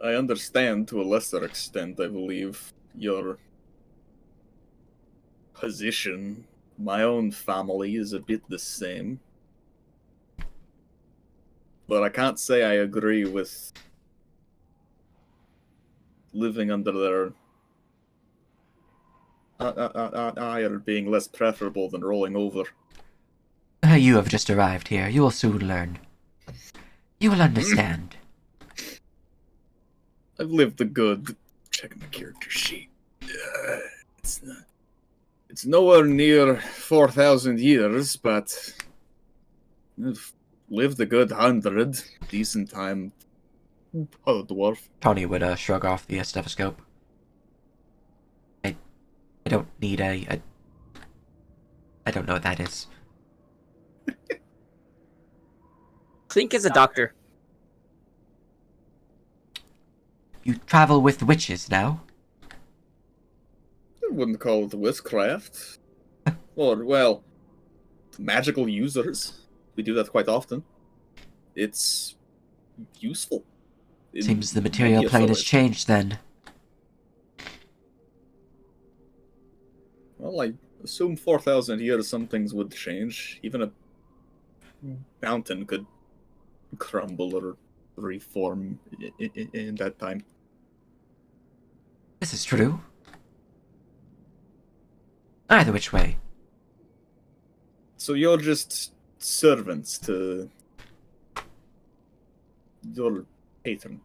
I understand to a lesser extent, I believe, your position. My own family is a bit the same. But I can't say I agree with living under their ire being less preferable than rolling over. You have just arrived here. You will soon learn. You will understand. I've lived the good. Checking my character sheet. It's nowhere near 4,000 years, but I've lived a good 100. Decent time. Oh, dwarf. Tony would shrug off the stethoscope. I don't need I don't know what that is. Clink is a doctor. You travel with witches now? I wouldn't call it witchcraft. Or, well, magical users. We do that quite often. It's useful. in Seems the material many plane has authorities. changed then. Well, I assume 4,000 years some things would change. Even a mountain could crumble or reform in that time. This is true. Either which way. So you're just servants to your patron.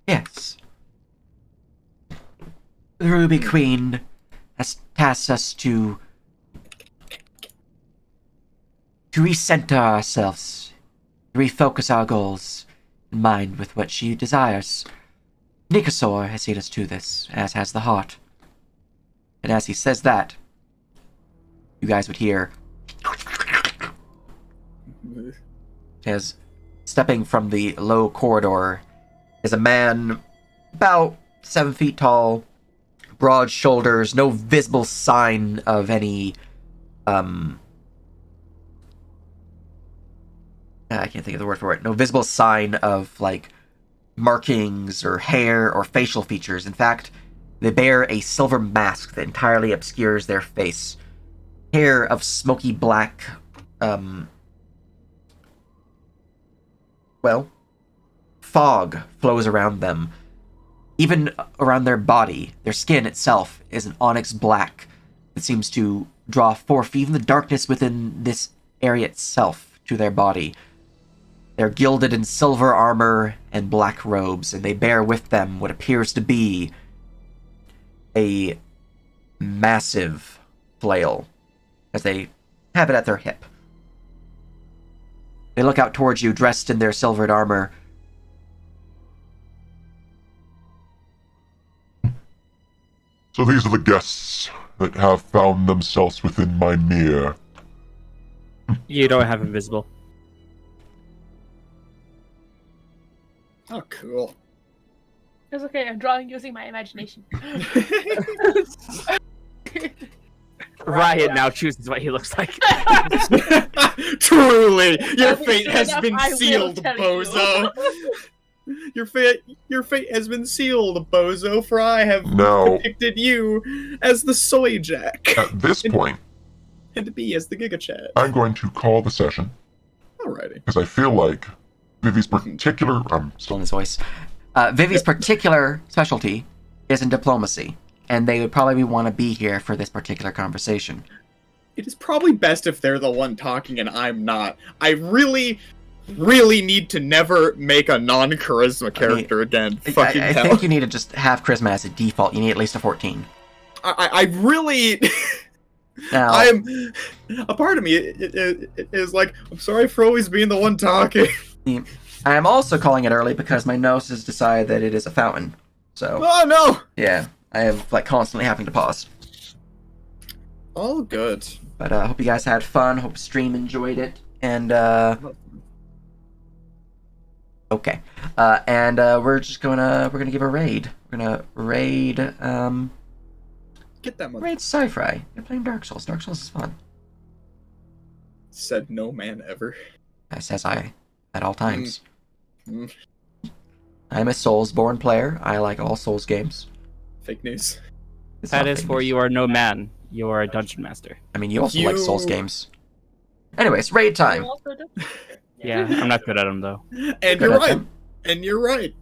Yes. The Ruby Queen has tasked us to recenter ourselves, refocus our goals in mind with what she desires. Nikasor has seen us to this, as has the heart. And as he says that, you guys would hear as stepping from the low corridor is a man about 7 feet tall, broad shoulders, no visible sign of any I can't think of the word for it. No visible sign of like markings or hair or facial features. In fact, they bear a silver mask that entirely obscures their face. Hair of smoky black, fog flows around them. Even around their body, their skin itself is an onyx black that seems to draw forth even the darkness within this area itself to their body. They're gilded in silver armor and black robes, and they bear with them what appears to be a massive flail, as they have it at their hip. They look out towards you, dressed in their silvered armor. So these are the guests that have found themselves within my mirror. You don't have invisible. Oh, cool. It's okay, I'm drawing using my imagination. Riot now chooses what he looks like. Truly, your That fate is has enough, been I will sealed, tell you. bozo. Your fate has been sealed, bozo, for I have Now- depicted you as the soy jack, At this point, and me as the Giga Chad. I'm going to call the session, Alrighty. because I feel like Vivi's particular... Still in his voice. Vivi's particular specialty is in diplomacy, and they would probably want to be here for this particular conversation. It is probably best if they're the one talking and I'm not. I really need to never make a non-charisma character again. Fucking I hell. think you need to just have charisma as a default. You need at least a 14. I really... Now, a part of me is like, I'm sorry for always being the one talking. I am also calling it early because my nose has decided that it is a fountain. So, Oh no! yeah, I am like constantly having to pause. All good. But I hope you guys had fun. Hope stream enjoyed it. And okay, we're gonna give a raid. We're gonna raid Get that mother. raid Sci-Fi. You're playing Dark Souls. Dark Souls is fun. Said no man ever. Says I at all times. Mm. I'm a Souls-born player. I like all Souls games. Fake news. It's That not is fake for news. you are no man. You are a dungeon master. I mean, you also like You- Souls games. Anyways, raid time. Also do- Yeah, I'm not good at them though. And Good you're at right. them. And you're right.